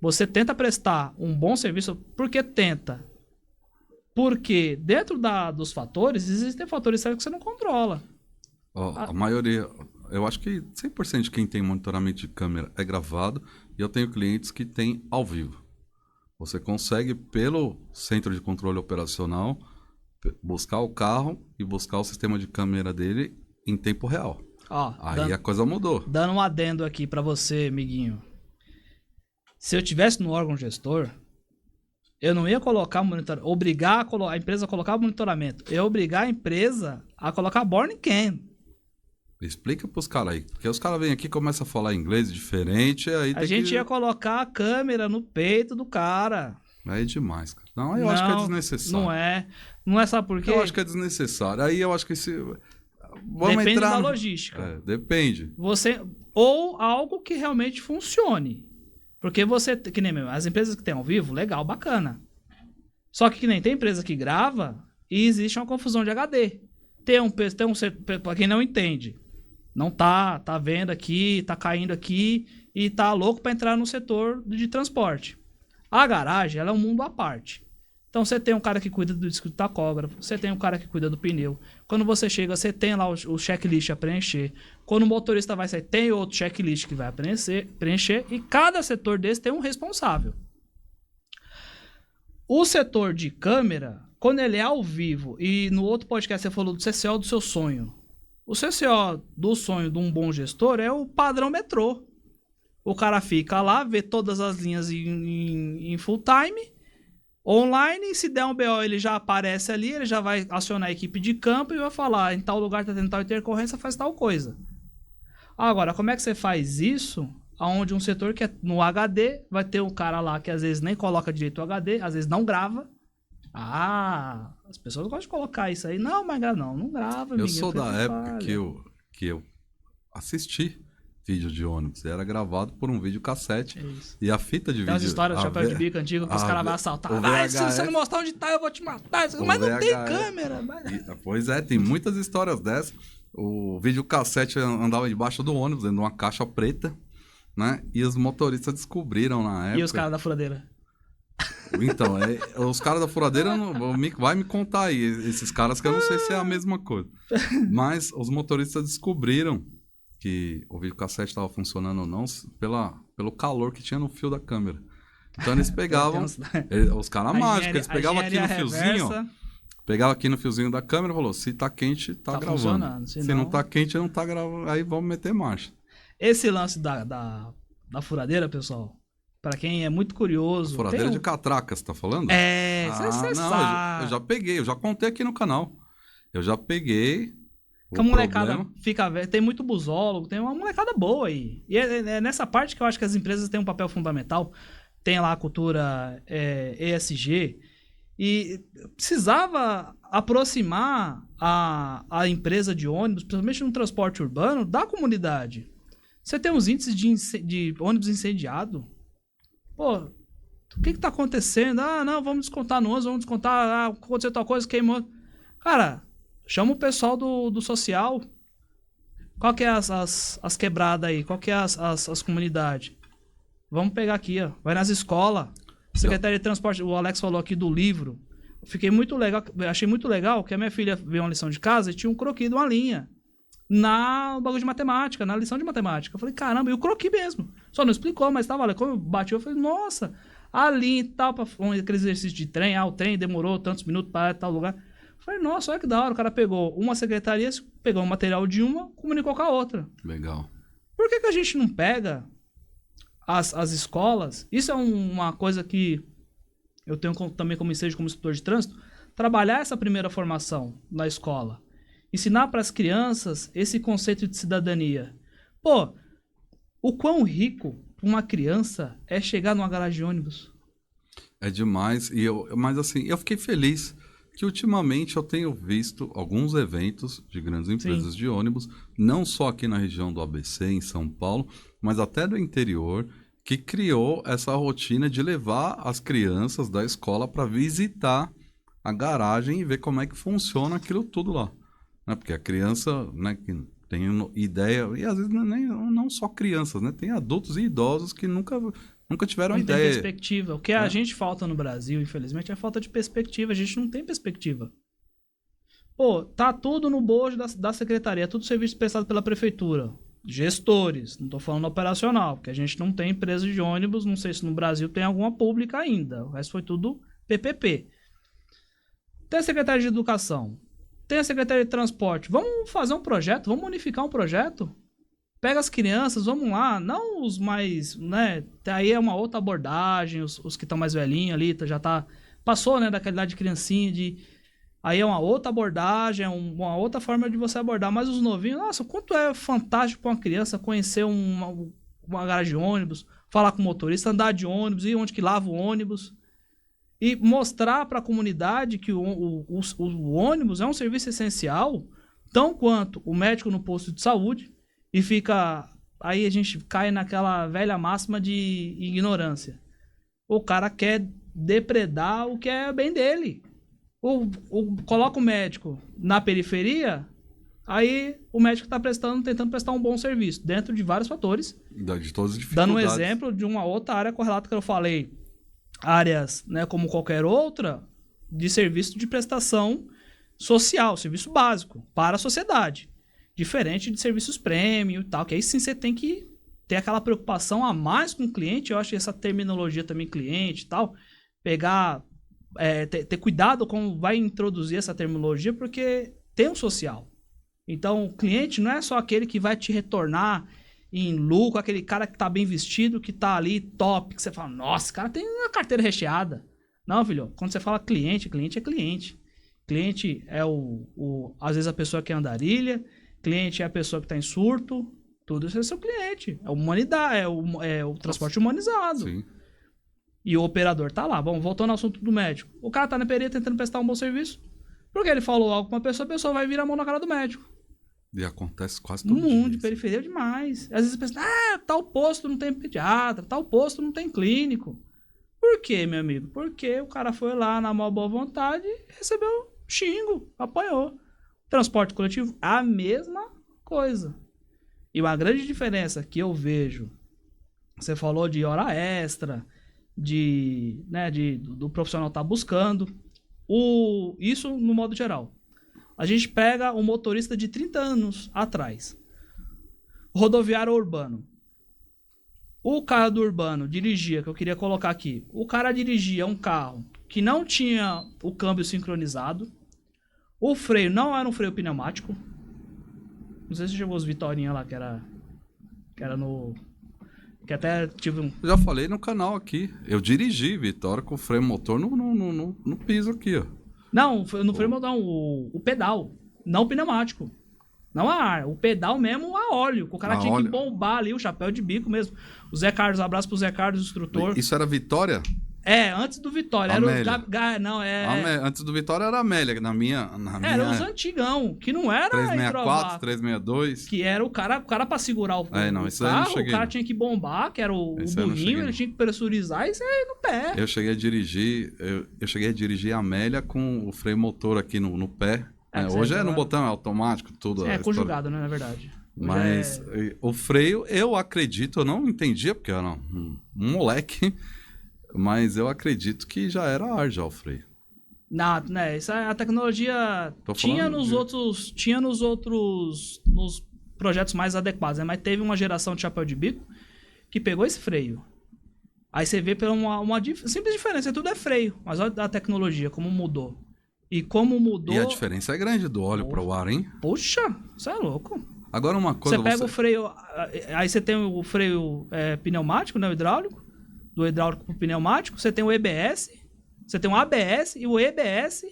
você tenta prestar um bom serviço, porque tenta. Porque dentro dos fatores, existem fatores que você não controla. A maioria, eu acho que 100% de quem tem monitoramento de câmera é gravado, e eu tenho clientes que têm ao vivo. Você consegue, pelo centro de controle operacional, buscar o carro e buscar o sistema de câmera dele em tempo real. Aí a coisa mudou. Dando um adendo aqui para você, amiguinho. Se eu tivesse no órgão gestor, eu não ia colocar obrigar a empresa a colocar o monitoramento. Eu ia obrigar a empresa a colocar Born Cam. Explica pros caras aí, porque os caras vêm aqui e começam a falar inglês diferente, aí a gente ia colocar a câmera no peito do cara. Aí é demais, cara. Não, eu acho que é desnecessário. Não é, sabe por quê? Eu acho que é desnecessário. Aí eu acho que depende da logística. Depende. Ou algo que realmente funcione. Porque que nem mesmo, as empresas que tem ao vivo, legal, bacana. Só que nem tem empresa que grava e existe uma confusão de HD. Pra quem não entende, não tá vendo aqui, tá caindo aqui e tá louco para entrar no setor de transporte. A garagem, ela é um mundo à parte. Então você tem um cara que cuida do disco do tacógrafo, você tem um cara que cuida do pneu. Quando você chega, você tem lá o checklist a preencher. Quando o motorista vai sair, tem outro checklist que vai preencher. E cada setor desse tem um responsável. O setor de câmera, quando ele é ao vivo, e no outro podcast você falou do CCO do seu sonho. O CCO do sonho de um bom gestor é o padrão metrô. O cara fica lá, vê todas as linhas em full time, online, se der um BO ele já aparece ali, ele já vai acionar a equipe de campo e vai falar, em tal lugar tá tendo tal intercorrência, faz tal coisa. Agora, como é que você faz isso onde um setor que é no HD, vai ter um cara lá que às vezes nem coloca direito o HD, às vezes não grava. As pessoas gostam de colocar isso aí. Não, mas não grava. Eu sou da época que eu assisti vídeo de ônibus. Era gravado por um videocassete. E a fita de vídeo... Tem umas histórias do chapéu de bico antigo que os caras vão assaltar. Se você não mostrar onde tá, eu vou te matar. Mas não tem câmera. Pois é, tem muitas histórias dessas. O videocassete andava debaixo do ônibus, dentro de uma caixa preta, né? E os motoristas descobriram na época... E os caras da furadeira? Então, os caras da furadeira vai me contar aí, esses caras que eu não sei se é a mesma coisa. Mas os motoristas descobriram que o videocassete estava funcionando ou não pelo calor que tinha no fio da câmera. Então eles pegavam, os caras mágicos, eles pegavam aqui no fiozinho, pegava aqui no fiozinho da câmera e falou, se tá quente, tá gravando. Se não tá quente, não tá gravando, aí vamos meter marcha. Esse lance da furadeira, pessoal, pra quem é muito curioso... Furadeira de catraca, você tá falando? Você sabe. Eu já peguei, eu já contei aqui no canal. Eu já peguei... A molecada fica velha, tem muito busólogo, tem uma molecada boa aí. E é nessa parte que eu acho que as empresas têm um papel fundamental. Tem lá a cultura ESG. E precisava aproximar a empresa de ônibus, principalmente no transporte urbano, da comunidade. Você tem uns índices de ônibus incendiado. Pô, o que tá acontecendo? Não, vamos descontar no ônibus, vamos descontar, aconteceu tal coisa, queimou. Cara, chama o pessoal do social. Qual que é as quebradas aí? Qual que é as comunidades? Vamos pegar aqui, ó. Vai nas escolas. Secretaria de Transporte, o Alex falou aqui do livro. Achei muito legal que a minha filha veio uma lição de casa e tinha um croquis de uma linha. Na bagulho de matemática, na lição de matemática. Eu falei, caramba, e o croquis mesmo. Só não explicou, mas tava lá. Quando eu bati, eu falei, nossa, ali e tal, aquele exercício de trem, o trem demorou tantos minutos para tal lugar. Eu falei, nossa, olha que da hora. O cara pegou uma secretaria, pegou o material de uma, comunicou com a outra. Legal. Por que a gente não pega as escolas? Isso é uma coisa que eu tenho também como ensejo como instrutor de trânsito, trabalhar essa primeira formação na escola. Ensinar para as crianças esse conceito de cidadania. Pô, o quão rico uma criança é chegar numa garagem de ônibus? É demais. Mas assim, eu fiquei feliz que ultimamente eu tenho visto alguns eventos de grandes empresas de ônibus, não só aqui na região do ABC, em São Paulo, mas até do interior, que criou essa rotina de levar as crianças da escola para visitar a garagem e ver como é que funciona aquilo tudo lá. Porque a criança, né, que tem ideia, e às vezes não só crianças, né, tem adultos e idosos que nunca tiveram não ideia. Tem perspectiva. O que a gente falta no Brasil, infelizmente, é falta de perspectiva. A gente não tem perspectiva. Pô, tá tudo no bojo da secretaria, tudo serviço prestado pela prefeitura. Gestores, não tô falando operacional, porque a gente não tem empresa de ônibus, não sei se no Brasil tem alguma pública ainda. O resto foi tudo PPP. Tem a Secretaria de Educação. Tem a Secretaria de Transporte. Vamos fazer um projeto, vamos unificar um projeto. Pega as crianças, vamos lá. Não os mais, né? Aí é uma outra abordagem, os que estão mais velhinhos ali, passou, né, daquela idade de criancinha, aí é uma outra abordagem, uma outra forma de você abordar. Mas os novinhos, nossa, quanto é fantástico para uma criança conhecer uma garagem de ônibus, falar com o motorista, andar de ônibus, ir onde que lava o ônibus. E mostrar para a comunidade que o ônibus é um serviço essencial, tão quanto o médico no posto de saúde, e aí a gente cai naquela velha máxima de ignorância. O cara quer depredar o que é bem dele. Coloca o médico na periferia, aí o médico está tentando prestar um bom serviço, dentro de vários fatores. De todas as dificuldades. Dando um exemplo de uma outra área correlata que eu falei, áreas, né, como qualquer outra, de serviço de prestação social, serviço básico para a sociedade. Diferente de serviços premium e tal, que aí sim você tem que ter aquela preocupação a mais com o cliente. Eu acho que essa terminologia também cliente e tal, pegar ter cuidado com vai introduzir essa terminologia, porque tem um social. Então, o cliente não é só aquele que vai te retornar em lucro, aquele cara que tá bem vestido, que tá ali top, que você fala, nossa, esse cara tem uma carteira recheada. Não, filho, quando você fala cliente, cliente é cliente. Cliente é às vezes a pessoa que é andarilha, cliente é a pessoa que tá em surto, tudo isso é seu cliente. É humanidade, é o transporte humanizado. Sim. E o operador tá lá. Bom, voltando ao assunto do médico. O cara tá na periferia tentando prestar um bom serviço. Porque ele falou algo pra uma pessoa, a pessoa vai virar a mão na cara do médico. E acontece quase No todo mundo de dia. periferia é demais. Às vezes você pensa, tal posto não tem pediatra, tal posto não tem clínico. Por quê, meu amigo? Porque o cara foi lá na maior boa vontade e recebeu xingo, apanhou. Transporte coletivo, a mesma coisa. E uma grande diferença que eu vejo, você falou de hora extra, do profissional estar buscando, isso no modo geral. A gente pega um motorista de 30 anos atrás, rodoviário urbano. O cara do urbano dirigia, que eu queria colocar aqui, o cara dirigia um carro que não tinha o câmbio sincronizado, o freio não era um freio pneumático. Não sei se chegou os Vitorinha lá, que era no... Que até tive um... Eu já falei no canal aqui. Eu dirigi Vitória com o freio motor no piso aqui, ó. Não, no freio não, o pedal, não o pneumático. Não a ar, o pedal mesmo a óleo. Que o cara tinha que bombar ali, o chapéu de bico mesmo. O Zé Carlos, abraço pro Zé Carlos, instrutor. Isso era Vitória? Antes do Vitória. Amélia. Antes do Vitória era Amélia, na minha... Era os antigão, que não era 364, 362. Que era o cara pra segurar o isso aí eu não cheguei, o cara tinha que bombar, que era o burrinho, ele tinha que pressurizar e sair no pé. Eu cheguei a dirigir a Amélia com o freio motor aqui no pé. Hoje no botão, é automático, tudo. É conjugado, né, na verdade. Mas o freio, eu acredito, eu não entendia, porque eu era um moleque... Mas eu acredito que já era ar já o freio. Isso a tecnologia tinha nos projetos mais adequados, né? Mas teve uma geração de chapéu de bico que pegou esse freio. Aí você vê pela uma simples diferença, tudo é freio, mas olha a tecnologia, como mudou. E como mudou... E a diferença é grande do óleo para o ar, hein? Poxa, isso é louco. Agora uma coisa... Você pega o freio, aí você tem o freio pneumático, né, o hidráulico, do hidráulico para o pneumático, você tem o EBS, você tem o ABS e o EBS,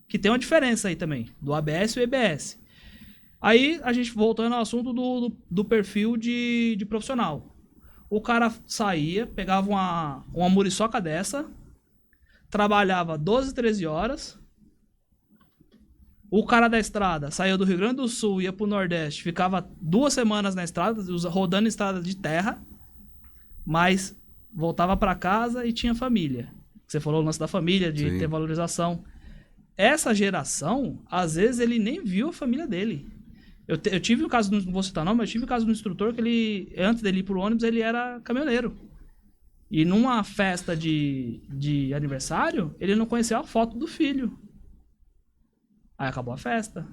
que tem uma diferença aí também, do ABS e o EBS. Aí, a gente voltando ao assunto do perfil de profissional. O cara saía, pegava uma muriçoca dessa, trabalhava 12, 13 horas, o cara da estrada saía do Rio Grande do Sul, ia pro Nordeste, ficava 2 semanas na estrada, rodando estrada de terra, mas... voltava para casa e tinha família. Você falou o lance da família, de ter valorização. Essa geração, às vezes, ele nem viu a família dele. Eu tive o caso, não vou citar não, mas eu tive o caso do instrutor que ele, antes dele ir pro ônibus, ele era caminhoneiro. E numa festa de aniversário, ele não conheceu a foto do filho. Aí acabou a festa.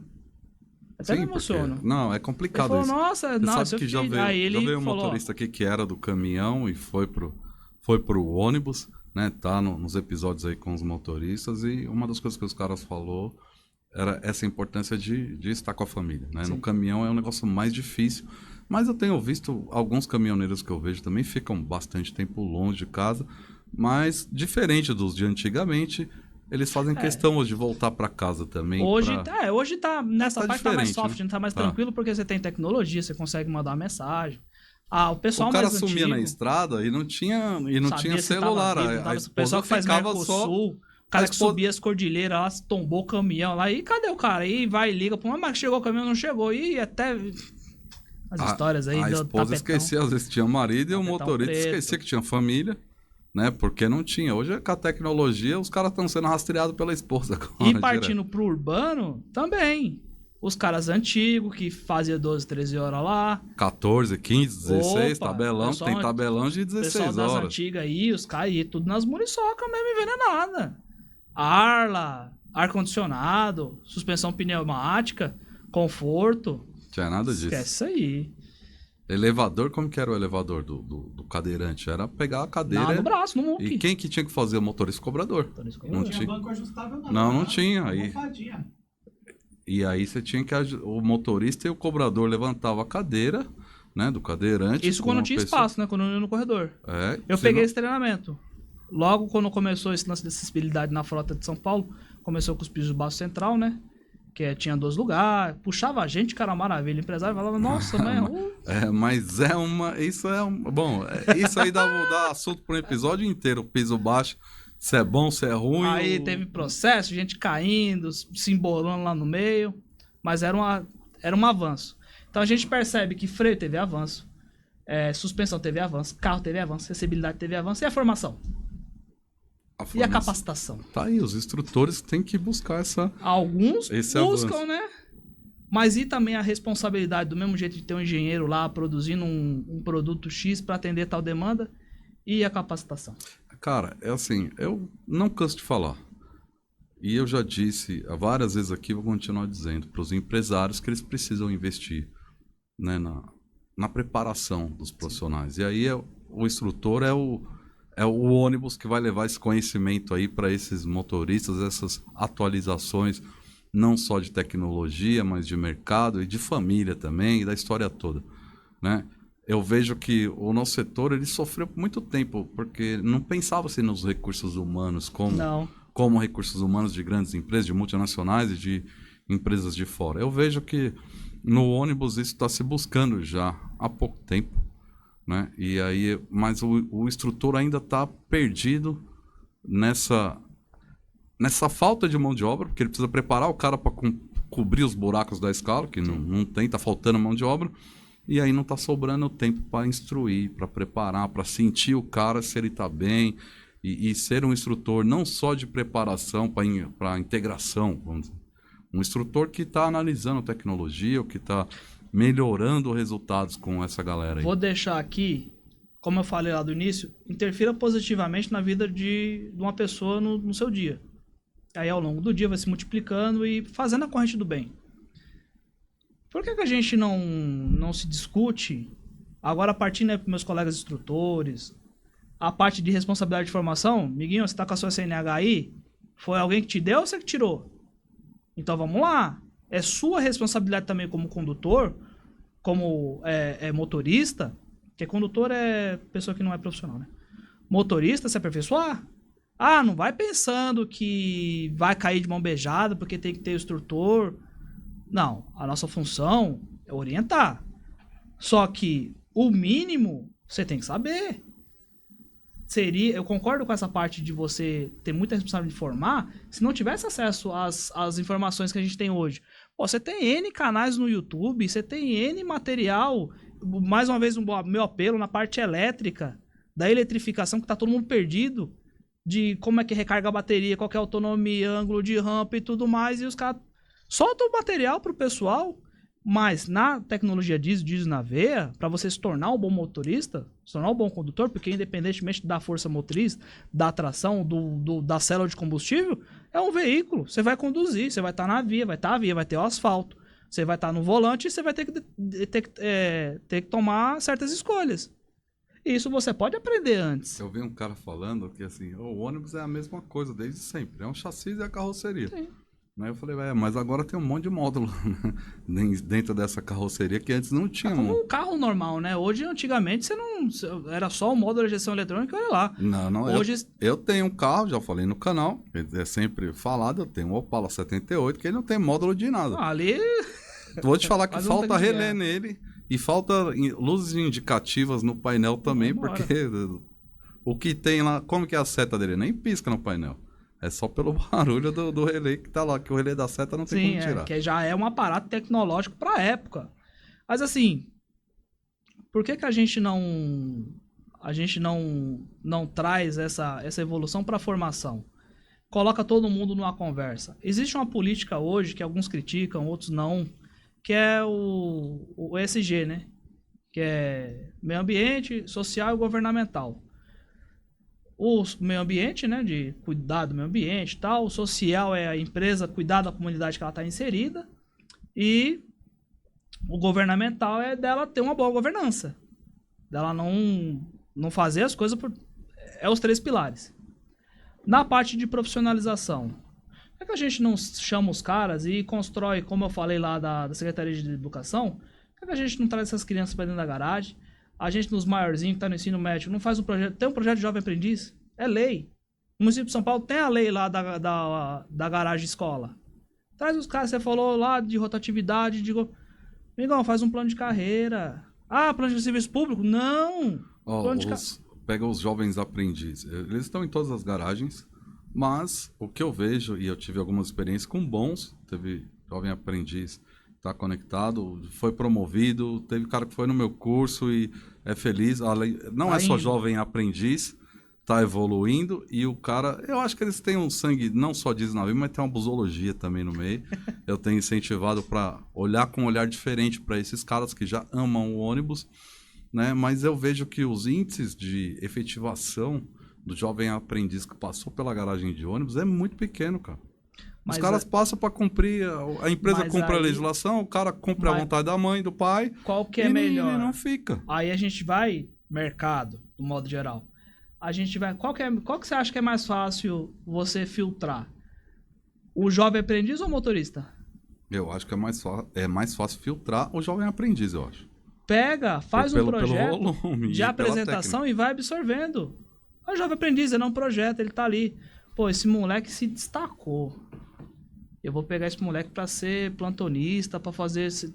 Até me emociono. Não, é complicado ele falou, isso. Nossa, sabe que já veio um motorista aqui que era do caminhão e foi pro ônibus, né? Tá nos episódios aí com os motoristas, e uma das coisas que os caras falou era essa importância de estar com a família, né? No caminhão é um negócio mais difícil, mas eu tenho visto alguns caminhoneiros que eu vejo também ficam bastante tempo longe de casa, mas diferente dos de antigamente, eles fazem questão de voltar para casa também. Hoje tá nessa parte tá mais soft, né? Tá mais tranquilo, porque você tem tecnologia, você consegue mandar uma mensagem. O pessoal o cara mais sumia antigo, na estrada e não tinha celular. O pessoal que faz Mercosul, o cara que subia as cordilheiras lá, tombou o caminhão lá, e cadê o cara? E vai e liga, mas chegou o caminhão, não chegou, e até... As histórias aí a do esposa tapetão. Esquecia, às vezes tinha marido, e o motorista preto. esquecia que tinha família, né? Porque não tinha. Hoje, com a tecnologia, os caras estão sendo rastreados pela esposa. E partindo pro urbano, também. Os caras antigos, que faziam 12, 13 horas lá. 14, 15, 16, Opa, tabelão. Tem tabelão de 16 pessoal das horas. antigas aí, os caras iam tudo nas muriçocas mesmo, envenenada. Arla, ar-condicionado, suspensão pneumática, conforto. Tinha nada disso. Esquece isso aí. Elevador, como que era o elevador do cadeirante? Era pegar a cadeira No braço, no muque. e quem que tinha que fazer? O motorista cobrador. Não Não tinha tinha. banco ajustável, não. Não Era tinha. uma Aí, almofadinha. e aí você tinha que... O motorista e o cobrador levantavam a cadeira, né, do cadeirante. Isso com quando não uma tinha pessoa- espaço, né? Quando eu ia no corredor. Eu se peguei não- esse treinamento. Logo quando começou esse lance de acessibilidade na frota de São Paulo, começou com os pisos baixo central, né? Que tinha 2 lugares, puxava a gente, cara, maravilha. O empresário falava, nossa, mas... Mas é uma... Isso é um... Bom, isso aí dá assunto para um episódio inteiro. O piso baixo, se é bom, se é ruim. Aí teve processo, gente caindo, se embolando lá no meio. Mas era um avanço. Então a gente percebe que freio teve avanço, suspensão teve avanço, carro teve avanço, acessibilidade teve avanço. E a formação? E a formação. capacitação? Tá aí, os instrutores têm que buscar essa... Alguns Esse buscam, avanço. né? Mas e também a responsabilidade, do mesmo jeito de ter um engenheiro lá produzindo um produto X para atender tal demanda? E a capacitação? Cara, é assim, eu não canso de falar. E eu já disse várias vezes aqui, vou continuar dizendo, para os empresários que eles precisam investir, né, na preparação dos profissionais. E aí o instrutor é o ônibus que vai levar esse conhecimento aí para esses motoristas, essas atualizações, não só de tecnologia, mas de mercado e de família também, e da história toda, né? Eu vejo que o nosso setor ele sofreu por muito tempo, porque não pensava-se nos recursos humanos como recursos humanos de grandes empresas, de multinacionais e de empresas de fora. Eu vejo que no ônibus isso está se buscando já há pouco tempo, né? E aí, mas o instrutor ainda está perdido nessa falta de mão de obra, porque ele precisa preparar o cara para cobrir os buracos da escala, que não tem, está faltando mão de obra. E aí não está sobrando tempo para instruir, para preparar, para sentir o cara se ele está bem e ser um instrutor não só de preparação para integração, vamos dizer. Um instrutor que está analisando tecnologia, ou que está melhorando resultados com essa galera aí. Vou deixar aqui, como eu falei lá do início, interfira positivamente na vida de uma pessoa no seu dia. Aí ao longo do dia vai se multiplicando e fazendo a corrente do bem. Por que a gente não se discute, agora partindo para meus colegas instrutores, a parte de responsabilidade de formação? Miguinho, você está com a sua CNH aí? Foi alguém que te deu ou você que tirou? Então vamos lá. É sua responsabilidade também como condutor, como motorista, porque condutor é pessoa que não é profissional, né? Motorista, se aperfeiçoar. Ah, não vai pensando que vai cair de mão beijada porque tem que ter o instrutor. Não, a nossa função é orientar. Só que o mínimo você tem que saber. Eu concordo com essa parte de você ter muita responsabilidade de formar, se não tivesse acesso às informações que a gente tem hoje. Pô, você tem N canais no YouTube, você tem N material, mais uma vez meu apelo na parte elétrica, da eletrificação, que tá todo mundo perdido, de como é que recarga a bateria, qual que é a autonomia, ângulo de rampa e tudo mais, e os caras soltam o material pro pessoal, mas na tecnologia diesel na veia, para você se tornar um bom motorista, se tornar um bom condutor, porque independentemente da força motriz, da tração, da célula de combustível, é um veículo. Você vai conduzir, você vai estar na via, vai ter o asfalto, você vai estar no volante e você vai ter que tomar certas escolhas. Isso você pode aprender antes. Eu vi um cara falando que assim, o ônibus é a mesma coisa desde sempre, é um chassi e a carroceria. Sim. Aí eu falei, mas agora tem um monte de módulo dentro dessa carroceria que antes não tinha. Como um carro normal, né? Hoje, antigamente, era só o módulo de injeção eletrônica, olha lá. Não. Hoje... Eu tenho um carro, já falei no canal, é sempre falado, eu tenho um Opala 78, que ele não tem módulo de nada. Ali... Vou te falar que falta relé nele e falta luzes indicativas no painel também, porque o que tem lá, como que é a seta dele? Nem pisca no painel. É só pelo barulho do relé que tá lá, que o relé da seta não tem como tirar. Que já é um aparato tecnológico pra época. Mas assim, por que a gente não traz essa evolução pra formação? Coloca todo mundo numa conversa. Existe uma política hoje que alguns criticam, outros não, que é o ESG, né? Que é meio ambiente, social e governamental. O meio ambiente, né, de cuidar do meio ambiente e tal. O social é a empresa cuidar da comunidade que ela está inserida. E o governamental é dela ter uma boa governança. Dela não fazer as coisas por... É os 3 pilares. Na parte de profissionalização, por que a gente não chama os caras e constrói, como eu falei lá da Secretaria de Educação, por que a gente não traz essas crianças para dentro da garagem? A gente, nos maiorzinhos que tá no ensino médio, não faz um projeto... Tem um projeto de jovem aprendiz? É lei. O município de São Paulo tem a lei lá da garagem escola. Traz os caras, você falou lá de rotatividade, digo... Amigão, faz um plano de carreira. Ah, plano de serviço público? Não! Pega os jovens aprendizes. Eles estão em todas as garagens, mas o que eu vejo, e eu tive algumas experiências com bons, teve jovem aprendiz, está conectado, foi promovido, teve cara que foi no meu curso e é feliz. Não é só jovem aprendiz, está evoluindo, e o cara, eu acho que eles têm um sangue, não só diz na vida, mas tem uma busologia também no meio. Eu tenho incentivado para olhar com um olhar diferente para esses caras que já amam o ônibus, né? Mas eu vejo que os índices de efetivação do jovem aprendiz que passou pela garagem de ônibus é muito pequeno, cara. Os caras passam para cumprir, a empresa cumpre a legislação, o cara cumpre a vontade da mãe, do pai. Qual que é melhor? E não fica. Aí a gente vai, mercado, do modo geral. A gente vai. Qual que você acha que é mais fácil você filtrar? O jovem aprendiz ou o motorista? Eu acho que é mais fácil filtrar o jovem aprendiz, eu acho. Pega, faz um projeto pelo volume, de apresentação e vai absorvendo. O jovem aprendiz, ele não projeta, ele tá ali. Pô, esse moleque se destacou. Eu vou pegar esse moleque pra ser plantonista, pra fazer esse...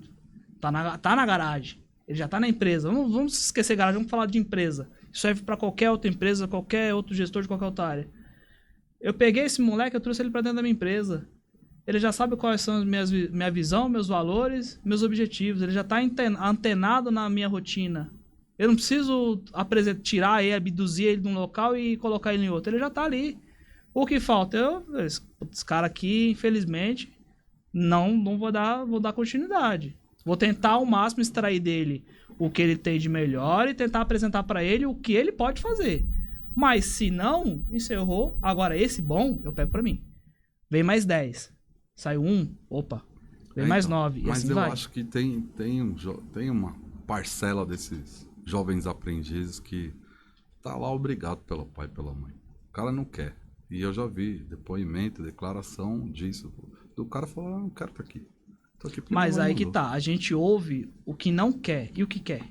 Tá na garagem. Ele já tá na empresa. Vamos esquecer garagem, vamos falar de empresa. Isso serve pra qualquer outra empresa, qualquer outro gestor de qualquer outra área. Eu peguei esse moleque, eu trouxe ele pra dentro da minha empresa. Ele já sabe quais são as minha visão, meus valores, meus objetivos. Ele já está antenado na minha rotina. Eu não preciso tirar ele, abduzir ele de um local e colocar ele em outro. Ele já está ali. O que falta? Esse cara aqui, infelizmente, não vou dar continuidade. Vou tentar ao máximo extrair dele o que ele tem de melhor e tentar apresentar para ele o que ele pode fazer. Mas se não, encerrou. Agora, esse bom, eu pego para mim. Vem mais 10. Saiu 1, opa, vem mais 9. Mas assim eu vai. acho que tem uma parcela desses jovens aprendizes que tá lá obrigado pelo pai e pela mãe. O cara não quer. E eu já vi depoimento, declaração disso. Do cara falando, não quero estar aqui. Tô aqui porque Mas minha mãe aí que mandou. tá, a gente ouve o que não quer e o que quer.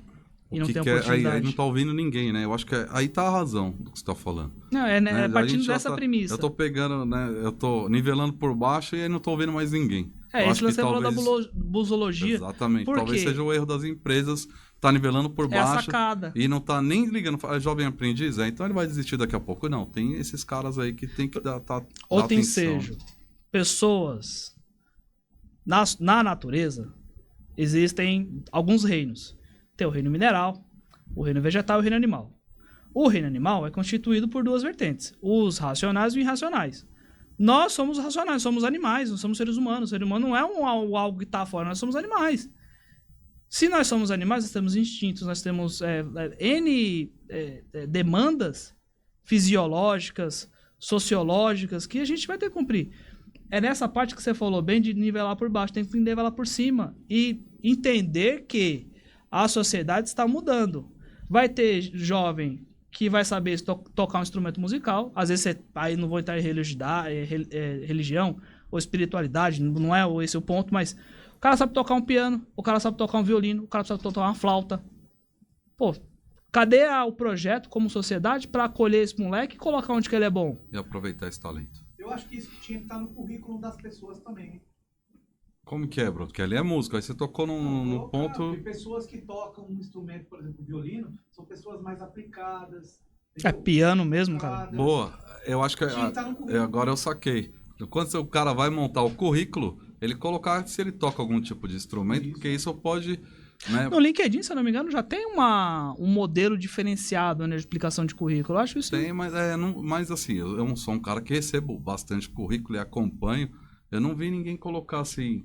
E não tem oportunidade. Aí não tá ouvindo ninguém, né? Eu acho que aí tá a razão do que você tá falando. Não, é Né? partindo dessa premissa. Eu tô pegando, né? Eu tô nivelando por baixo e aí não tô ouvindo mais ninguém. É, Eu isso acho você que falou da talvez... busologia. Exatamente. Por Talvez quê? seja o erro das empresas, tá nivelando por É a baixo sacada. e não tá nem ligando. É jovem aprendiz? Então ele vai desistir daqui a pouco. Não, tem esses caras aí que tem que dar Outro atenção. ensejo. Pessoas. Na natureza, existem alguns reinos. Tem o reino mineral, o reino vegetal e o reino animal. O reino animal é constituído por 2 vertentes, os racionais e os irracionais. Nós somos racionais, somos animais, não somos seres humanos. O ser humano não é algo que está fora, nós somos animais. Se nós somos animais, nós temos instintos, nós temos N demandas fisiológicas, sociológicas, que a gente vai ter que cumprir. É nessa parte que você falou bem de nivelar por baixo, tem que nivelar por cima. E entender que a sociedade está mudando. Vai ter jovem que vai saber tocar um instrumento musical. Às vezes, aí não vou entrar em religião ou espiritualidade, não é esse o ponto, mas o cara sabe tocar um piano, o cara sabe tocar um violino, o cara sabe tocar uma flauta. Pô, cadê o projeto como sociedade para acolher esse moleque e colocar onde que ele é bom? E aproveitar esse talento. Eu acho que isso tinha que estar no currículo das pessoas também. Como que é, bro? Porque ali é música. Aí você tocou num ponto... Porque pessoas que tocam um instrumento, por exemplo, o violino, são pessoas mais aplicadas. É piano mesmo, cara. Boa. Eu acho que... Tinha que estar no currículo. Agora eu saquei. Quando o cara vai montar o currículo, ele colocar se ele toca algum tipo de instrumento, porque isso pode... Né? No LinkedIn, se eu não me engano, já tem um modelo diferenciado, né, de explicação de currículo. Eu acho isso. Tem, mas assim, eu sou um cara que recebo bastante currículo e acompanho. Eu não vi ninguém colocar assim,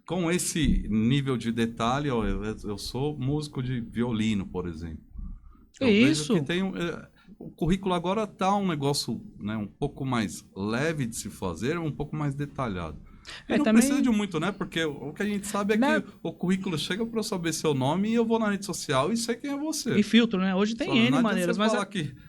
com esse nível de detalhe, ó, eu sou músico de violino, por exemplo. Eu vejo isso. que tem o currículo agora tá um negócio, né, um pouco mais leve de se fazer, um pouco mais detalhado. E não precisa de muito, né? Porque o que a gente sabe é que o currículo chega para eu saber seu nome e eu vou na rede social e sei quem é você. E filtro, né? Hoje tem N maneiras, mas...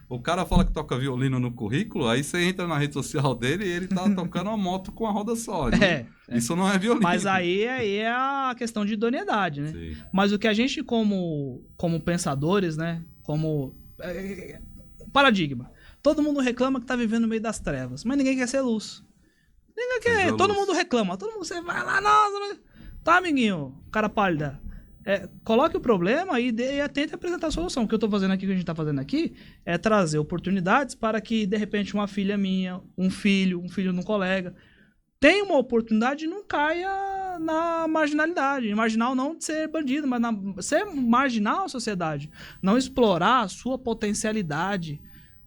O cara fala que toca violino no currículo, aí você entra na rede social dele e ele tá tocando uma moto com a roda só. Né? Isso não é violino. Mas aí é a questão de idoneidade, né? Sim. Mas o que a gente como pensadores, né? Como... paradigma. Todo mundo reclama que tá vivendo no meio das trevas, mas ninguém quer ser luz. Ninguém quer. Todo mundo reclama. Todo mundo, você vai lá, nossa. Tá, amiguinho, cara pálida. Coloque o problema e tente apresentar a solução. O que eu tô fazendo aqui, o que a gente tá fazendo aqui, é trazer oportunidades para que, de repente, uma filha minha, um filho de um colega, tenha uma oportunidade e não caia na marginalidade. Marginal não de ser bandido, mas ser marginal à sociedade. Não explorar a sua potencialidade.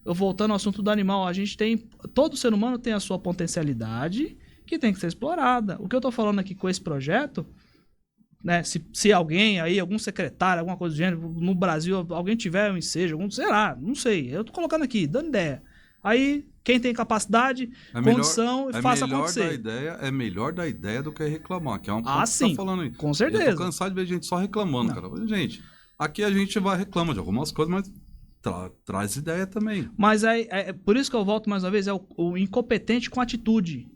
Voltando ao assunto do animal, todo ser humano tem a sua potencialidade que tem que ser explorada. O que eu tô falando aqui com esse projeto, né, se alguém aí, algum secretário, alguma coisa do gênero, no Brasil, alguém tiver um ensejo, sei lá, não sei, eu tô colocando aqui, dando ideia. Aí, quem tem capacidade, condição, faça acontecer. É melhor dar ideia do que reclamar, que é um ponto que sim, você tá falando aí. Com certeza. Eu tô cansado de ver gente só reclamando, cara. Gente, aqui a gente reclama de algumas coisas, mas traz ideia também. Mas por isso que eu volto mais uma vez, é o incompetente com atitude.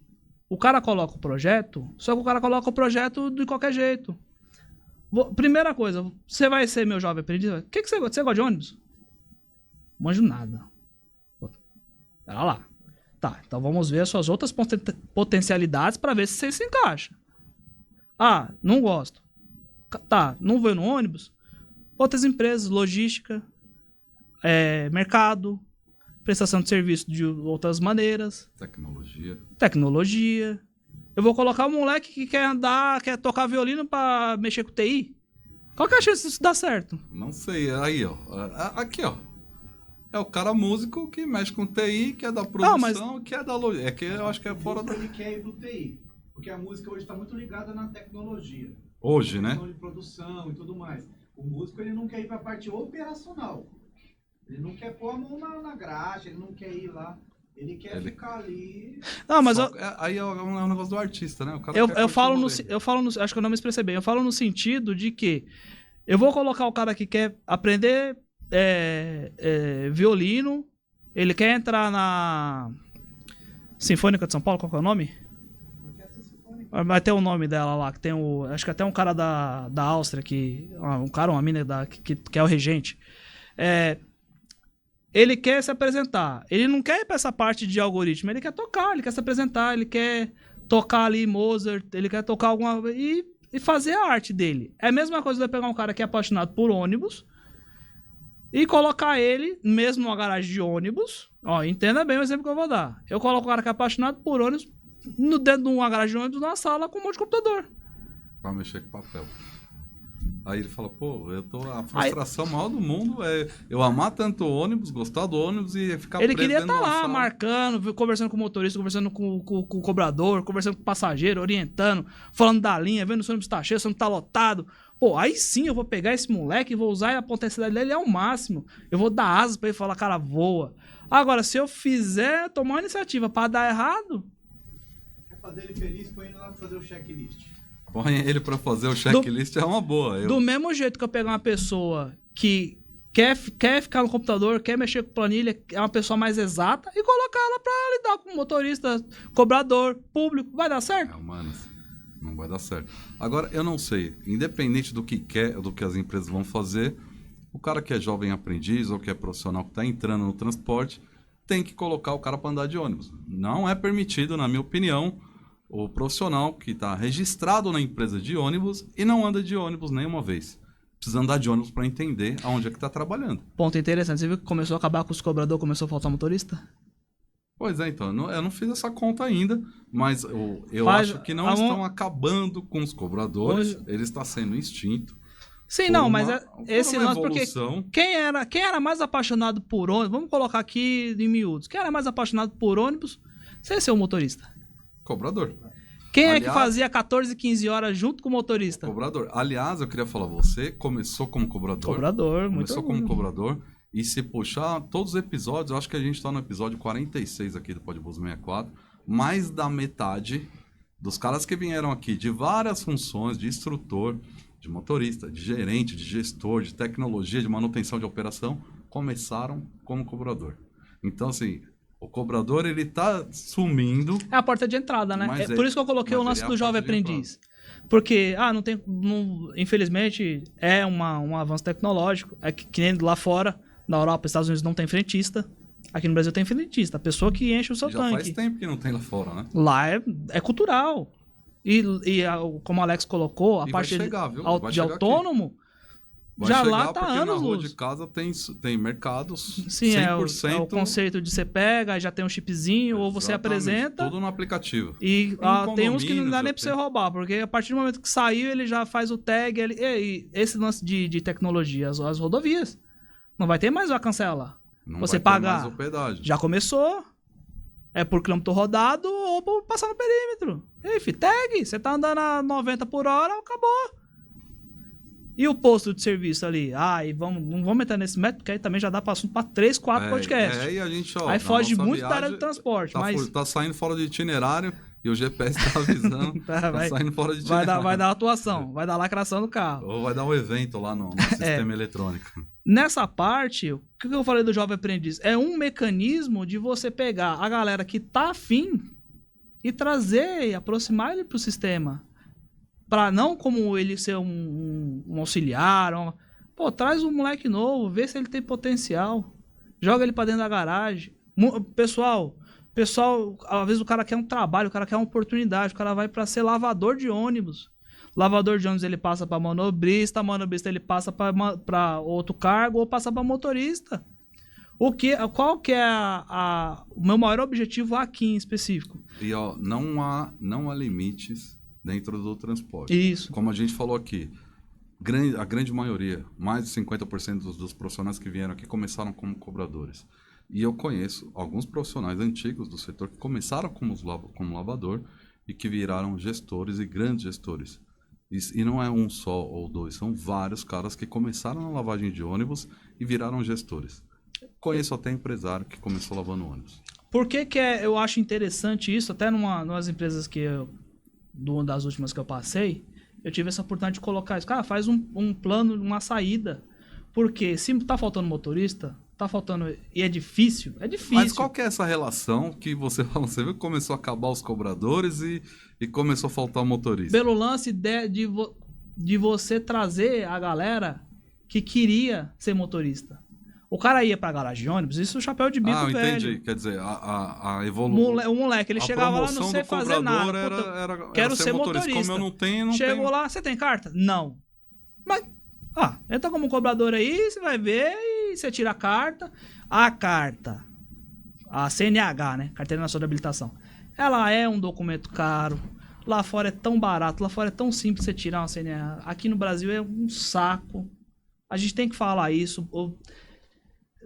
O cara coloca o projeto, só que o cara coloca o projeto de qualquer jeito. Primeira coisa, você vai ser meu jovem aprendiz? O que você gosta? Você gosta de ônibus? Manjo nada. Pera lá. Tá, então vamos ver as suas outras potencialidades para ver se você se encaixa. Ah, não gosto. Tá, não vou no ônibus? Outras empresas, logística, mercado, prestação de serviço de outras maneiras. Tecnologia. Eu vou colocar um moleque que quer tocar violino pra mexer com TI. Qual que é a chance disso dar certo? Não sei. Aí, ó. Aqui, ó. É o cara músico que mexe com TI, que é da produção, que é da logística. É que eu acho que é fora da... Ele quer ir pro TI. Porque a música hoje está muito ligada na tecnologia. Hoje, né? De produção e tudo mais. O músico, ele não quer ir pra parte operacional. Ele não quer pôr a mão na graxa, ele não quer ir lá. Ele quer ficar ali... Não, mas aí é um negócio do artista, né? O cara eu falo acho que eu não me expressei bem. Eu falo no sentido de que eu vou colocar o cara que quer aprender violino, ele quer entrar na Sinfônica de São Paulo, qual que é o nome? Vai ter o nome dela lá, que tem acho que até um cara da Áustria, uma mina que é o regente. Ele quer se apresentar. Ele não quer ir pra essa parte de algoritmo. Ele quer tocar, ele quer se apresentar, ele quer tocar ali Mozart, ele quer tocar alguma... E fazer a arte dele. É a mesma coisa de pegar um cara que é apaixonado por ônibus e colocar ele, mesmo numa garagem de ônibus... Ó, entenda bem o exemplo que eu vou dar. Eu coloco o cara que é apaixonado por ônibus dentro de uma garagem de ônibus, numa sala com um monte de computador. Pra mexer com papel. Aí ele fala, a frustração maior do mundo é eu amar tanto o ônibus, gostar do ônibus e ficar preso. Ele queria estar lá, marcando, conversando com o motorista, conversando com o cobrador, conversando com o passageiro, orientando, falando da linha, vendo se o ônibus tá cheio, se o ônibus tá lotado. Aí sim eu vou pegar esse moleque e vou usar a potencialidade dele ao máximo. Eu vou dar asas pra ele falar, cara, voa. Agora, se eu tomar uma iniciativa pra dar errado... Quer fazer ele feliz, põe ele lá pra fazer o checklist. Põe ele pra fazer o checklist, é uma boa. Do mesmo jeito que eu pegar uma pessoa que quer ficar no computador, quer mexer com planilha, é uma pessoa mais exata, e colocar ela pra lidar com motorista, cobrador, público, vai dar certo? Mano, não vai dar certo. Agora, eu não sei, independente do que as empresas vão fazer, o cara que é jovem aprendiz ou que é profissional que tá entrando no transporte, tem que colocar o cara pra andar de ônibus. Não é permitido, na minha opinião, o profissional que está registrado na empresa de ônibus e não anda de ônibus nenhuma vez. Precisa andar de ônibus para entender aonde é que está trabalhando. Ponto interessante. Você viu que começou a acabar com os cobradores, começou a faltar motorista? Pois é, então. Eu não fiz essa conta ainda, mas eu acho que não estão acabando com os cobradores. Ele está sendo extinto. Sim, não, mas esse lance, porque quem era mais apaixonado por ônibus, vamos colocar aqui em miúdos, quem era mais apaixonado por ônibus, sem ser o motorista? Cobrador. Quem é que fazia 14, 15 horas junto com o motorista? Cobrador. Aliás, eu queria falar, você começou como cobrador. Começou como cobrador. E se puxar todos os episódios, eu acho que a gente está no episódio 46 aqui do Podbus 64, mais da metade dos caras que vieram aqui de várias funções, de instrutor, de motorista, de gerente, de gestor, de tecnologia, de manutenção de operação, começaram como cobrador. Então, assim, o cobrador, ele tá sumindo. É a porta de entrada, né? Mas Por isso que eu coloquei o lance do jovem aprendiz. Porque, infelizmente, é um avanço tecnológico. É que nem lá fora, na Europa, Estados Unidos não tem frentista. Aqui no Brasil tem frentista. A pessoa que enche o seu tanque. Já faz tempo que não tem lá fora, né? Lá é cultural. Como o Alex colocou, a parte de autônomo, já lá tá anos na rua luz. de casa tem mercados. Sim, 100%. é o conceito de você pega, já tem um chipzinho, ou você apresenta. Tudo no aplicativo. E tem uns que não dá nem pra você roubar, porque a partir do momento que saiu, ele já faz o tag. E esse lance de tecnologia, as rodovias. Não vai ter mais uma cancela. Não você vai ter pagar. mais hospedagem. Já começou. É por quilômetro rodado ou por passar no perímetro. Ei, tag, você tá andando a 90 por hora, acabou. E o posto de serviço ali? E não vamos entrar nesse método, porque aí também já dá para assunto para 3, 4 podcasts. E a gente, aí foge muito da área do transporte. Tá saindo fora de itinerário e o GPS tá avisando. tá saindo fora de itinerário. Vai dar atuação, vai dar lacração do carro. Ou vai dar um evento lá no sistema eletrônico. Nessa parte, o que eu falei do jovem aprendiz? É um mecanismo de você pegar a galera que tá afim e trazer e aproximar ele pro sistema. Pra não como ele ser um auxiliar. Traz um moleque novo, vê se ele tem potencial. Joga ele pra dentro da garagem. Pessoal, às vezes o cara quer um trabalho, o cara quer uma oportunidade, o cara vai pra ser lavador de ônibus. Lavador de ônibus ele passa pra manobrista ele passa pra outro cargo ou passa pra motorista. Qual que é o meu maior objetivo aqui em específico? E não há limites dentro do transporte. Isso. Como a gente falou aqui, a grande maioria, mais de 50% dos profissionais que vieram aqui começaram como cobradores. E eu conheço alguns profissionais antigos do setor que começaram como lavador e que viraram gestores e grandes gestores. E não é um só ou dois, são vários caras que começaram na lavagem de ônibus e viraram gestores. Conheço até empresário que começou lavando ônibus. Por que eu acho interessante isso? Até numas empresas uma das últimas que eu passei, eu tive essa oportunidade de colocar isso. Cara, faz um plano, uma saída. Porque se tá faltando motorista, tá faltando... E é difícil. Mas qual que é essa relação que você viu que começou a acabar os cobradores e começou a faltar motorista? Pelo lance de você trazer a galera que queria ser motorista. O cara ia pra garagem de ônibus, isso é o chapéu de bico velho. Entendi. Quer dizer, a evolução... O moleque, ele chegava lá, não sei fazer nada. Quero ser motorista. Como eu não tenho, Chegou lá, você tem carta? Não. Mas, entra como cobrador aí, você vai ver e você tira a carta. A carta, a CNH, né? Carteira Nacional de Habilitação. Ela é um documento caro. Lá fora é tão barato, lá fora é tão simples você tirar uma CNH. Aqui no Brasil é um saco. A gente tem que falar isso.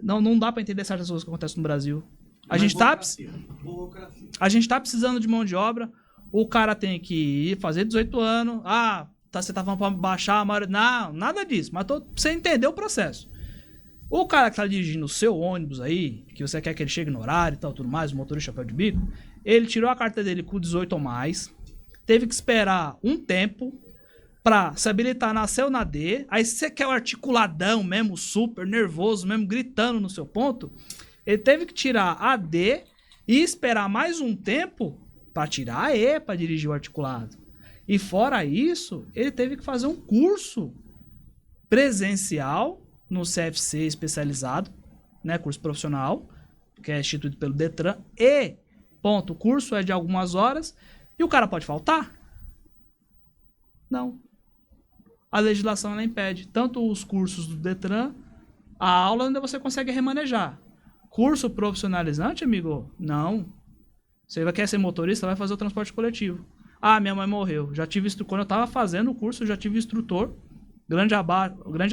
Não dá pra entender certas coisas que acontecem no Brasil. A gente tá precisando de mão de obra. O cara tem que ir fazer 18 anos. Você tá falando pra baixar a maioria. Não, nada disso. Mas pra você entender o processo. O cara que tá dirigindo o seu ônibus aí, que você quer que ele chegue no horário e tal, tudo mais, o motorista chapéu de bico, ele tirou a carta dele com 18 ou mais, teve que esperar um tempo pra se habilitar, nasceu na D, aí se você quer o articuladão mesmo, super nervoso, mesmo gritando no seu ponto, ele teve que tirar a D e esperar mais um tempo pra tirar a E pra dirigir o articulado. E fora isso, ele teve que fazer um curso presencial no CFC especializado, né, curso profissional, que é instituído pelo Detran, o curso é de algumas horas, e o cara pode faltar? Não. A legislação ela impede. Tanto os cursos do Detran, a aula ainda você consegue remanejar. Curso profissionalizante, amigo? Não. Você quer ser motorista, vai fazer o transporte coletivo. Minha mãe morreu. Quando eu estava fazendo o curso, eu já tive instrutor. Grande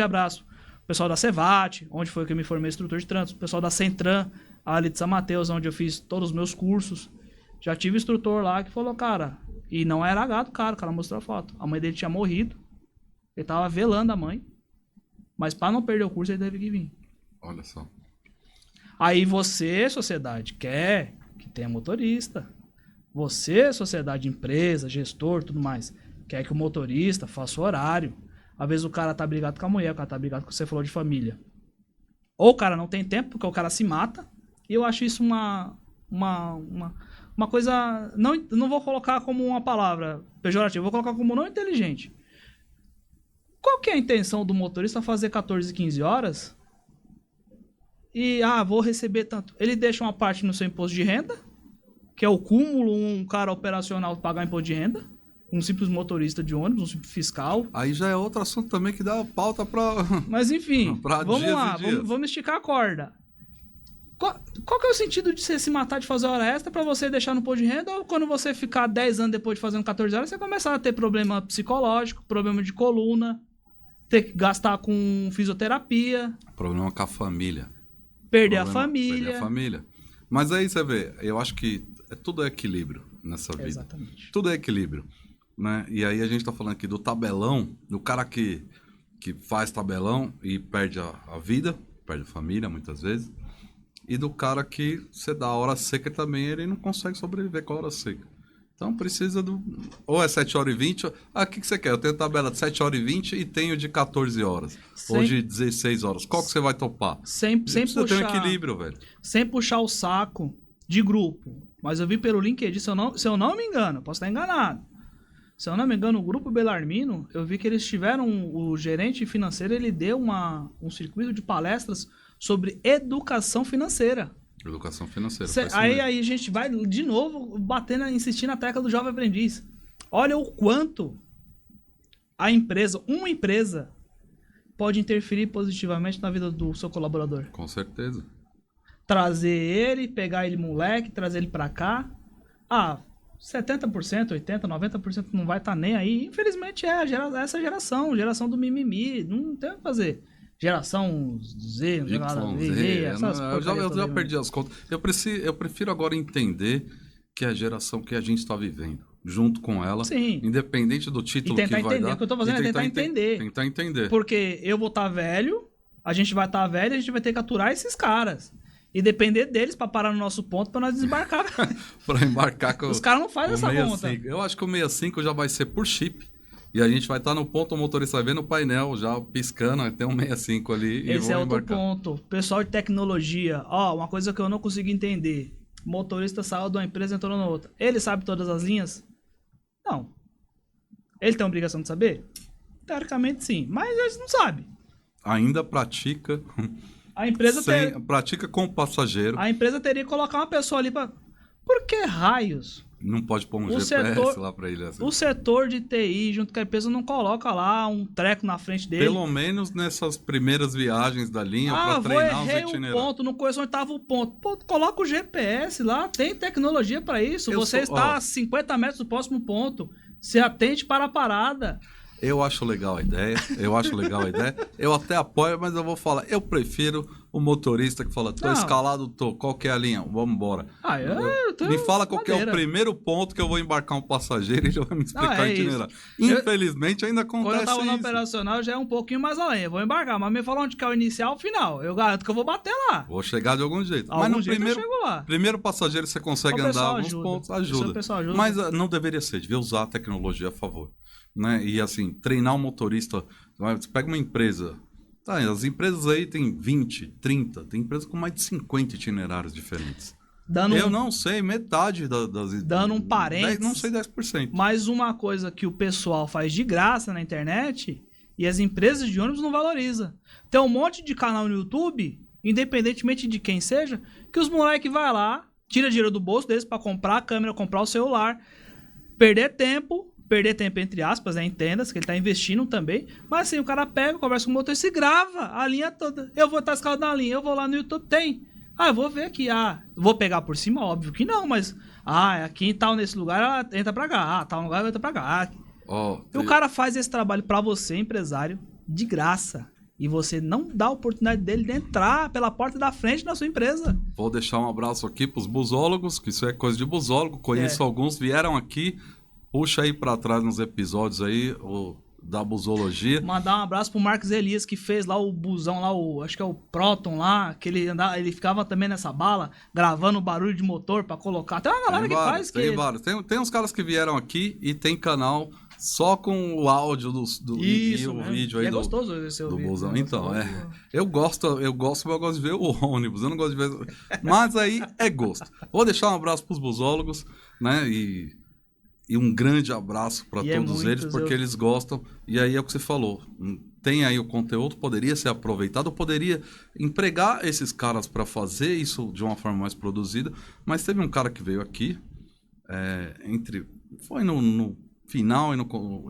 abraço. O pessoal da Cevat, onde foi que eu me formei instrutor de trânsito. O pessoal da Centran, ali de São Mateus, onde eu fiz todos os meus cursos. Já tive instrutor lá que falou, cara... E não era gado, cara, o cara mostrou a foto. A mãe dele tinha morrido. Ele tava velando a mãe. Mas para não perder o curso, ele teve que vir. Olha só. Aí você, sociedade, quer que tenha motorista. Você, sociedade, empresa, gestor, tudo mais, quer que o motorista faça o horário. Às vezes o cara tá brigado com a mulher, o cara tá brigado com o que você falou de família. Ou o cara não tem tempo, porque o cara se mata. E eu acho isso uma coisa... Não vou colocar como uma palavra pejorativa, vou colocar como não inteligente. Qual que é a intenção do motorista fazer 14, 15 horas? E, vou receber tanto. Ele deixa uma parte no seu imposto de renda, que é o cúmulo, um cara operacional pagar imposto de renda, um simples motorista de ônibus, um simples fiscal. Aí já é outro assunto também que dá pauta pra... Mas enfim, pra vamos dias lá, e dias. vamos esticar a corda. Qual que é o sentido de você se matar de fazer hora extra pra você deixar no imposto de renda, ou quando você ficar 10 anos depois de fazendo 14 horas, você começar a ter problema psicológico, problema de coluna, ter que gastar com fisioterapia, Problema com a família. perder a Perder família. a família. Mas aí você vê, eu acho que tudo é equilíbrio nessa vida. Exatamente. Tudo é equilíbrio, né? E aí a gente tá falando aqui do tabelão, do cara que faz tabelão e perde a vida, perde a família muitas vezes, e do cara que você dá a hora seca também, ele não consegue sobreviver com a hora seca. Então precisa do... Ou é 7 horas e 20, o que você quer? Eu tenho tabela de 7 horas e 20 e tenho de 14 horas. Ou de 16 horas. Qual que você vai topar? Sem Precisa puxar, ter um equilíbrio, velho. sem puxar o saco de grupo. Mas eu vi pelo LinkedIn, se eu não me engano, posso estar enganado. Se eu não me engano, o grupo Belarmino, eu vi que eles tiveram, o gerente financeiro, ele deu um circuito de palestras sobre educação financeira. Educação financeira. Aí a gente vai de novo batendo, insistindo na tecla do jovem aprendiz. Olha o quanto uma empresa pode interferir positivamente na vida do seu colaborador. Com certeza. Trazer ele, pegar ele moleque, trazer ele pra cá. 70%, 80%, 90% não vai estar nem aí. Infelizmente essa geração do mimimi. Não tem o que fazer. Geração Z, Eu já perdi as contas. Eu prefiro agora entender que é a geração que a gente está vivendo, junto com ela, Sim. Independente do título E tentar que vai entender. dar. O que eu tô fazendo é tentar entender. Tentar entender. Porque eu vou estar velho, a gente vai estar velho, a gente vai ter que aturar esses caras. E depender deles pra parar no nosso ponto pra nós desembarcar. Para embarcar com Os caras não fazem essa 65. conta. Eu acho que o 65 já vai ser por chip. E a gente vai estar no ponto, o motorista vai ver no painel já piscando, tem um 65 ali. Esse é outro embarcar. ponto. Pessoal de tecnologia, uma coisa que eu não consigo entender. O motorista saiu de uma empresa e entrou na outra. Ele sabe todas as linhas? Não. Ele tem a obrigação de saber? Teoricamente sim, mas eles não sabem. Ainda pratica. A empresa, Pratica com o passageiro. a empresa teria que colocar uma pessoa ali pra... Por que raios? Não pode pôr um O GPS lá pra ele. Assim. O setor de TI, junto com a empresa, não coloca lá um treco na frente dele. Pelo menos nessas primeiras viagens da linha pra treinar os errei itinerários. ponto, não conheço onde estava o ponto. Pô, coloca o GPS lá, tem tecnologia para isso. Você está a 50 metros do próximo ponto. Se atente para a parada. Eu acho legal a ideia. Eu até apoio, mas eu vou falar. Eu prefiro o motorista que fala, tô Não. escalado, qual que é a linha? Vamos embora. Eu Me fala qual que é o primeiro ponto que eu vou embarcar um passageiro e ele vai me explicar o itinerário. Isso. Infelizmente ainda Quando eu acontece tava no isso. operacional, já é um pouquinho mais além. Eu vou embarcar, mas me fala onde que é o inicial, o final. Eu garanto que eu vou bater lá. Vou chegar de algum jeito. Algum Mas no jeito primeiro, eu chego lá. primeiro passageiro você consegue O andar pessoal alguns ajuda. pontos, O ajuda. pessoal ajuda. Mas não deveria ser, devia usar a tecnologia a favor. Né? E assim, treinar um motorista. Você pega uma empresa. Tá, as empresas aí tem 20, 30, tem empresas com mais de 50 itinerários diferentes. Eu não sei metade das... Dando um parênteses. Não sei 10%. Mas uma coisa que o pessoal faz de graça na internet e as empresas de ônibus não valorizam. Tem um monte de canal no YouTube, independentemente de quem seja, que os moleques vai lá, tira dinheiro do bolso deles pra comprar a câmera, comprar o celular, perder tempo entre aspas, né? Entenda-se que ele tá investindo também, mas assim, o cara pega, conversa com o motorista e grava a linha toda. Eu vou estar escalado na linha, eu vou lá no YouTube, tem. Eu vou ver aqui, vou pegar por cima, óbvio que não, mas, aqui em tal, nesse lugar, ela entra pra cá, tal lugar, ela entra pra cá. E o cara faz esse trabalho pra você, empresário, de graça. E você não dá a oportunidade dele de entrar pela porta da frente da sua empresa. Vou deixar um abraço aqui pros busólogos, que isso é coisa de busólogo, conheço alguns, vieram aqui. Puxa aí pra trás nos episódios aí, da busologia. Mandar um abraço pro Marcos Elias, que fez lá o busão lá, acho que é o Proton lá, que ele ficava também nessa bala, gravando o barulho de motor pra colocar. Tem uma galera que faz que... Tem vários. Tem uns caras que vieram aqui e tem canal só com o áudio e o vídeo aí é gostoso esse do vídeo, busão. né? Então, eu gosto, mas eu gosto de ver o ônibus, eu não gosto de ver... Mas aí é gosto. Vou deixar um abraço pros busólogos, né, e um grande abraço para todos eles, porque eles gostam. E aí é o que você falou. Tem aí o conteúdo, poderia ser aproveitado, poderia empregar esses caras para fazer isso de uma forma mais produzida. Mas teve um cara que veio aqui, foi no final,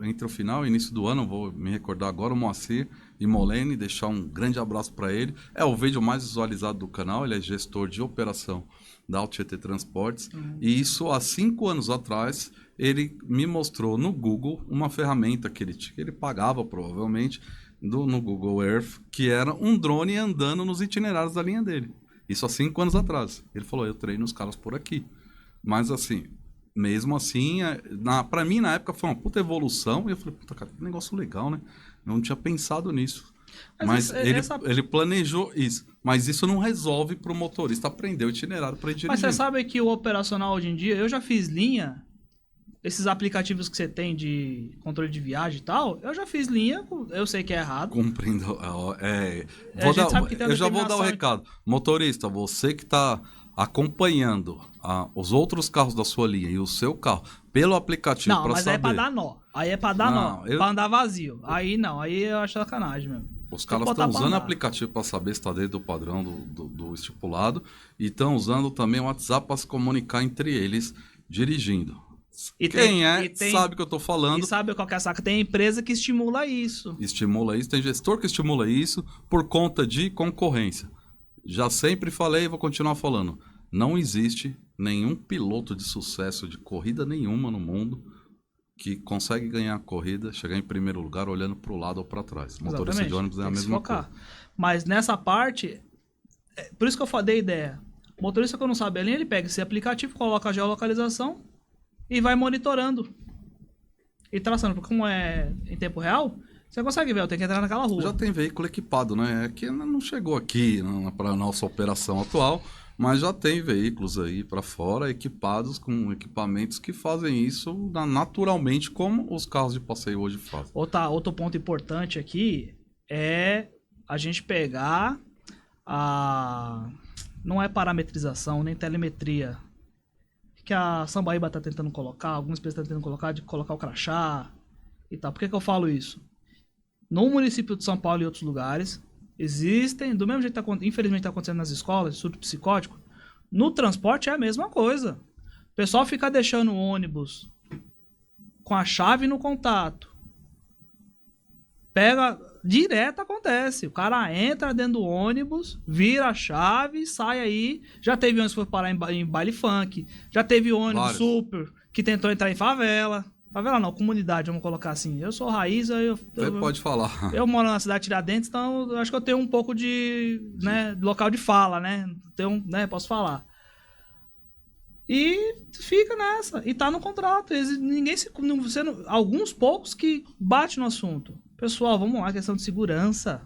entre o final e início do ano, vou me recordar agora, o Moacir e Molene, deixar um grande abraço para ele. É o vídeo mais visualizado do canal, ele é gestor de operação da Alto Tietê Transportes. E isso há 5 anos atrás, ele me mostrou no Google uma ferramenta que ele pagava provavelmente no Google Earth, que era um drone andando nos itinerários da linha dele. Isso há 5 anos atrás. Ele falou, eu treino os caras por aqui. Mas assim, mesmo assim, pra mim na época foi uma puta evolução. E eu falei, puta cara, que negócio legal, né? Eu não tinha pensado nisso. Mas ele planejou isso. Mas isso não resolve pro motorista aprender o itinerário para dirigir. Mas você sabe que o operacional hoje em dia, eu já fiz linha... Esses aplicativos que você tem de controle de viagem e tal, eu já fiz linha, eu sei que é errado. Cumprindo. Eu já vou dar o recado. Motorista, você que está acompanhando os outros carros da sua linha e o seu carro pelo aplicativo para saber... Não, mas aí é para dar nó. Aí é para dar nó. Para andar vazio. Aí não, aí eu acho sacanagem mesmo. Os caras estão usando o aplicativo para saber se está dentro do padrão do estipulado e estão usando também o WhatsApp para se comunicar entre eles dirigindo. Sabe o que eu tô falando. E sabe qual que é a saca? Tem empresa que estimula isso. Tem gestor que estimula isso por conta de concorrência. Já sempre falei e vou continuar falando. Não existe nenhum piloto de sucesso de corrida nenhuma no mundo que consegue ganhar a corrida, chegar em primeiro lugar olhando para o lado ou para trás. Motorista de ônibus é a mesma coisa. Mas nessa parte, por isso que eu falei a ideia. O motorista que não sabe a linha, ele pega esse aplicativo, coloca a geolocalização e vai monitorando e traçando, porque como é em tempo real, você consegue ver, eu tenho que entrar naquela rua. Já tem veículo equipado, né? É que não chegou aqui para a nossa operação atual, mas já tem veículos aí para fora equipados com equipamentos que fazem isso naturalmente, como os carros de passeio hoje fazem. Outro ponto importante aqui é a gente pegar não é parametrização, nem telemetria, que a Sambaíba está tentando colocar, algumas pessoas estão tentando colocar, de colocar o crachá e tal. Por que eu falo isso? No município de São Paulo e outros lugares, existem, do mesmo jeito que infelizmente está acontecendo nas escolas, surto psicótico, no transporte é a mesma coisa. O pessoal fica deixando o ônibus com a chave no contato. Direto acontece. O cara entra dentro do ônibus, vira a chave, sai aí. Já teve ônibus que foi parar em baile funk. Já teve ônibus super que tentou entrar em favela. Favela não, comunidade, vamos colocar assim. Eu sou raiz, Você pode falar. Eu moro na cidade de Tiradentes, então eu acho que eu tenho um pouco de local de fala, né? Posso falar. E fica nessa. E tá no contrato. Alguns poucos que batem no assunto. Pessoal, vamos lá, questão de segurança.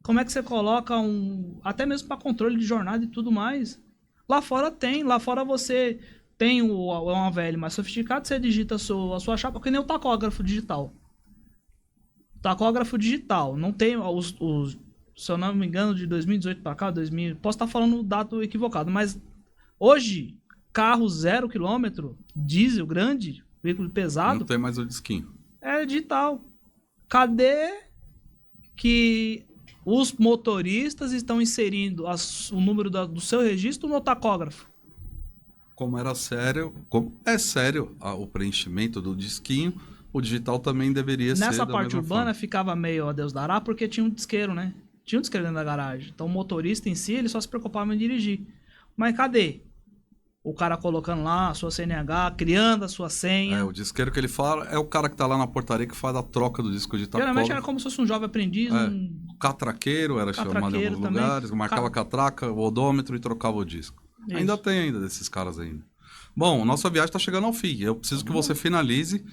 Como é que você coloca até mesmo para controle de jornada e tudo mais? Lá fora você tem um AVL mais sofisticado, você digita a sua chapa, que nem o tacógrafo digital. Tacógrafo digital, não tem se eu não me engano, de 2018 para cá, posso estar falando o dado equivocado, mas hoje, carro 0 km, diesel grande, veículo pesado... Não tem mais o disquinho. É digital. Cadê que os motoristas estão inserindo o número do seu registro no tacógrafo? Como é sério o preenchimento do disquinho, o digital também deveria ser. Nessa parte urbana forma. ficava meio a Deus dará, porque tinha um disqueiro, né? Tinha um disqueiro dentro da garagem. Então o motorista em si, ele só se preocupava em dirigir. Mas cadê? O cara colocando lá a sua CNH, criando a sua senha. O disqueiro que ele fala é o cara que tá lá na portaria que faz a troca do disco de tacógrafo. Geralmente era como se fosse um jovem aprendiz. Catraqueiro era chamado em alguns lugares, marcava catraca, o odômetro e trocava o disco. Isso. Ainda tem desses caras ainda. Bom, nossa viagem está chegando ao fim. Eu preciso que você finalize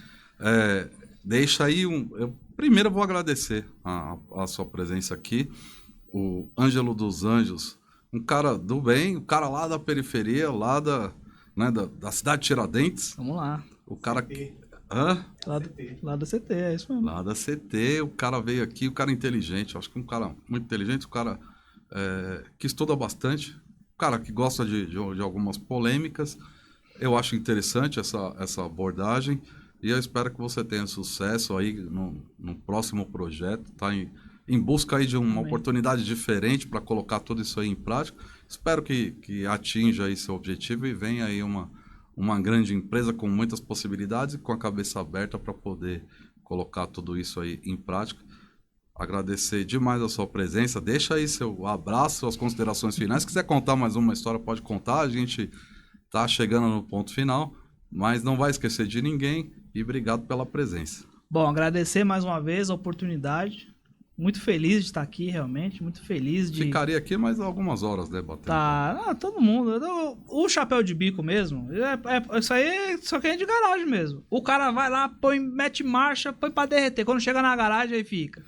deixa aí primeiro eu vou agradecer a sua presença aqui. O Ângelo dos Anjos, um cara do bem, um cara lá da periferia, lá da cidade de Tiradentes. Vamos lá. O cara... CT. Hã? Lá da CT, é isso mesmo. Lá da CT, o cara veio aqui, o cara inteligente, acho que um cara muito inteligente, um cara que estuda bastante, um cara que gosta de algumas polêmicas. Eu acho interessante essa abordagem e eu espero que você tenha sucesso aí no próximo projeto, tá? Em busca aí de uma oportunidade diferente para colocar tudo isso aí em prática. Espero que atinja aí seu objetivo e venha aí uma grande empresa com muitas possibilidades e com a cabeça aberta para poder colocar tudo isso aí em prática. Agradecer demais a sua presença. Deixa aí seu abraço, suas considerações finais. Se quiser contar mais uma história, pode contar. A gente tá chegando no ponto final, mas não vai esquecer de ninguém e obrigado pela presença. Bom, agradecer mais uma vez a oportunidade. Muito feliz de estar aqui, realmente. Muito feliz de... Ficaria aqui mais algumas horas debatendo. Tá, todo mundo. O chapéu de bico mesmo, isso aí só que é de garagem mesmo. O cara vai lá, mete marcha, põe pra derreter. Quando chega na garagem, aí fica.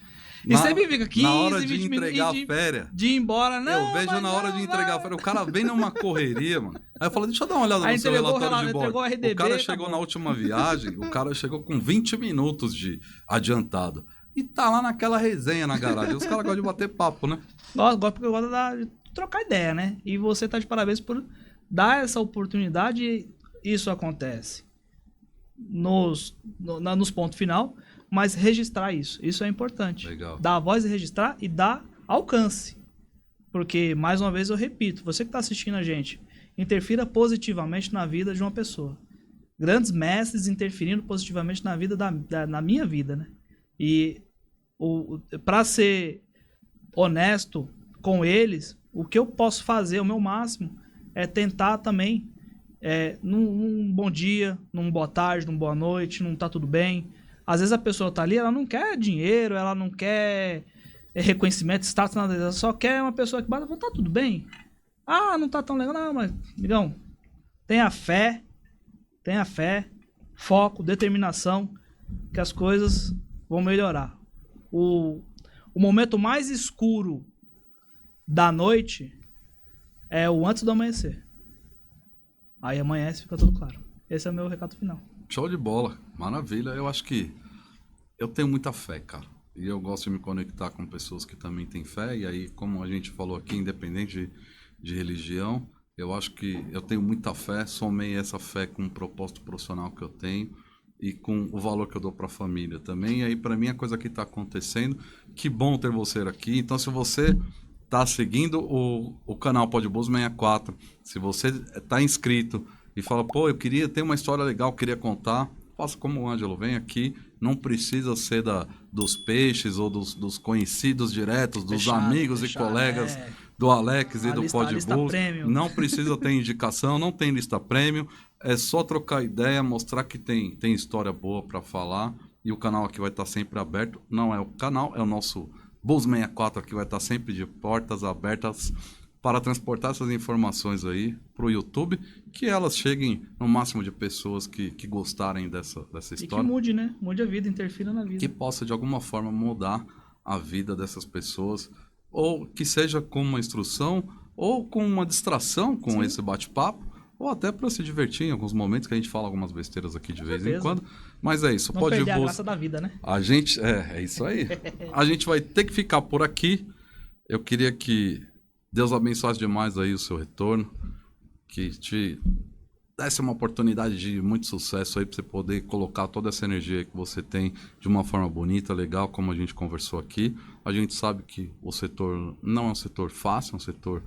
E sempre fica 15, na hora de 20 entregar minutos a férias. de ir embora. Não, Eu vejo na hora de entregar a férias. O cara vem numa correria, mano. Aí eu falo, deixa eu dar uma olhada Aí no seu relatório de bordo. entregou o RDB, O cara tá chegou bom. na última viagem, o cara chegou com 20 minutos de adiantado. E tá lá naquela resenha na garagem. Os caras gostam de bater papo, né? Gosto porque eu gosto de trocar ideia, né? E você tá de parabéns por dar essa oportunidade e isso acontece nos pontos final, mas registrar isso. Isso é importante. Legal. Dar a voz e registrar e dar alcance. Porque, mais uma vez, eu repito, você que está assistindo a gente, interfira positivamente na vida de uma pessoa. Grandes mestres interferindo positivamente na vida na minha vida, né? E para ser honesto com eles, o que eu posso fazer, o meu máximo, é tentar também, num bom dia, num boa tarde, num boa noite, num tá tudo bem. Às vezes a pessoa tá ali, ela não quer dinheiro, ela não quer reconhecimento, status, nada, ela só quer uma pessoa que bata e fala, tá tudo bem? Ah, não tá tão legal, não, mas, amigão, tenha fé, foco, determinação, que as coisas vão melhorar. O momento mais escuro da noite é o antes do amanhecer. Aí amanhece e fica tudo claro. Esse é o meu recado final. Show de bola. Maravilha. Eu acho que eu tenho muita fé, cara. E eu gosto de me conectar com pessoas que também têm fé. E aí, como a gente falou aqui, independente de religião, eu acho que eu tenho muita fé. Somei essa fé com o propósito profissional que eu tenho e com o valor que eu dou para a família também. E aí, para mim, a coisa que está acontecendo, que bom ter você aqui. Então, se você está seguindo o canal Podbus 64, se você está inscrito e fala, pô, eu queria ter uma história legal, queria contar, faça como o Ângelo, vem aqui. Não precisa ser dos peixes ou dos conhecidos diretos, dos Fechado, amigos e colegas do Alex e do Podbus. Não precisa ter indicação, não tem lista premium. É só trocar ideia, mostrar que tem história boa para falar. E o canal aqui vai estar sempre aberto. Não é o canal, é o nosso Bus 64 aqui vai estar sempre de portas abertas para transportar essas informações aí para o YouTube, que elas cheguem no máximo de pessoas que gostarem dessa história. E que mude, né? Mude a vida, interfira na vida. Que possa, de alguma forma, mudar a vida dessas pessoas, ou que seja com uma instrução, ou com uma distração com esse bate-papo, ou até para se divertir em alguns momentos, que a gente fala algumas besteiras aqui de vez em quando. Mas é isso. Não perder a graça da vida, né? A gente... É isso aí. A gente vai ter que ficar por aqui. Eu queria que Deus abençoasse demais aí o seu retorno, que te desse uma oportunidade de muito sucesso aí para você poder colocar toda essa energia que você tem de uma forma bonita, legal, como a gente conversou aqui. A gente sabe que o setor não é um setor fácil, é um setor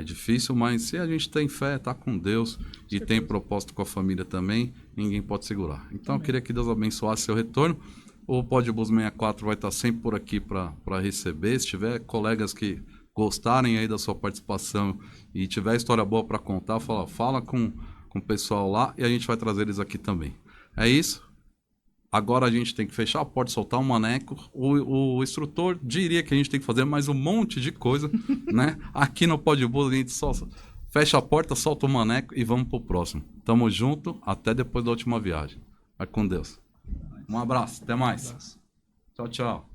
difícil, mas se a gente tem fé, tá com Deus e tem propósito com a família também, ninguém pode segurar. Então eu queria que Deus abençoasse seu retorno. O Podbus 64 vai estar sempre por aqui para receber. Se tiver colegas que gostarem aí da sua participação e tiver história boa para contar, fala com o pessoal lá e a gente vai trazer eles aqui também. É isso. Agora a gente tem que fechar a porta, soltar um maneco. O instrutor diria que a gente tem que fazer mais um monte de coisa, né? Aqui no Podbus a gente só fecha a porta, solta o maneco e vamos pro próximo. Tamo junto, até depois da última viagem. Vai com Deus. Um abraço, até mais. Abraço. Tchau, tchau.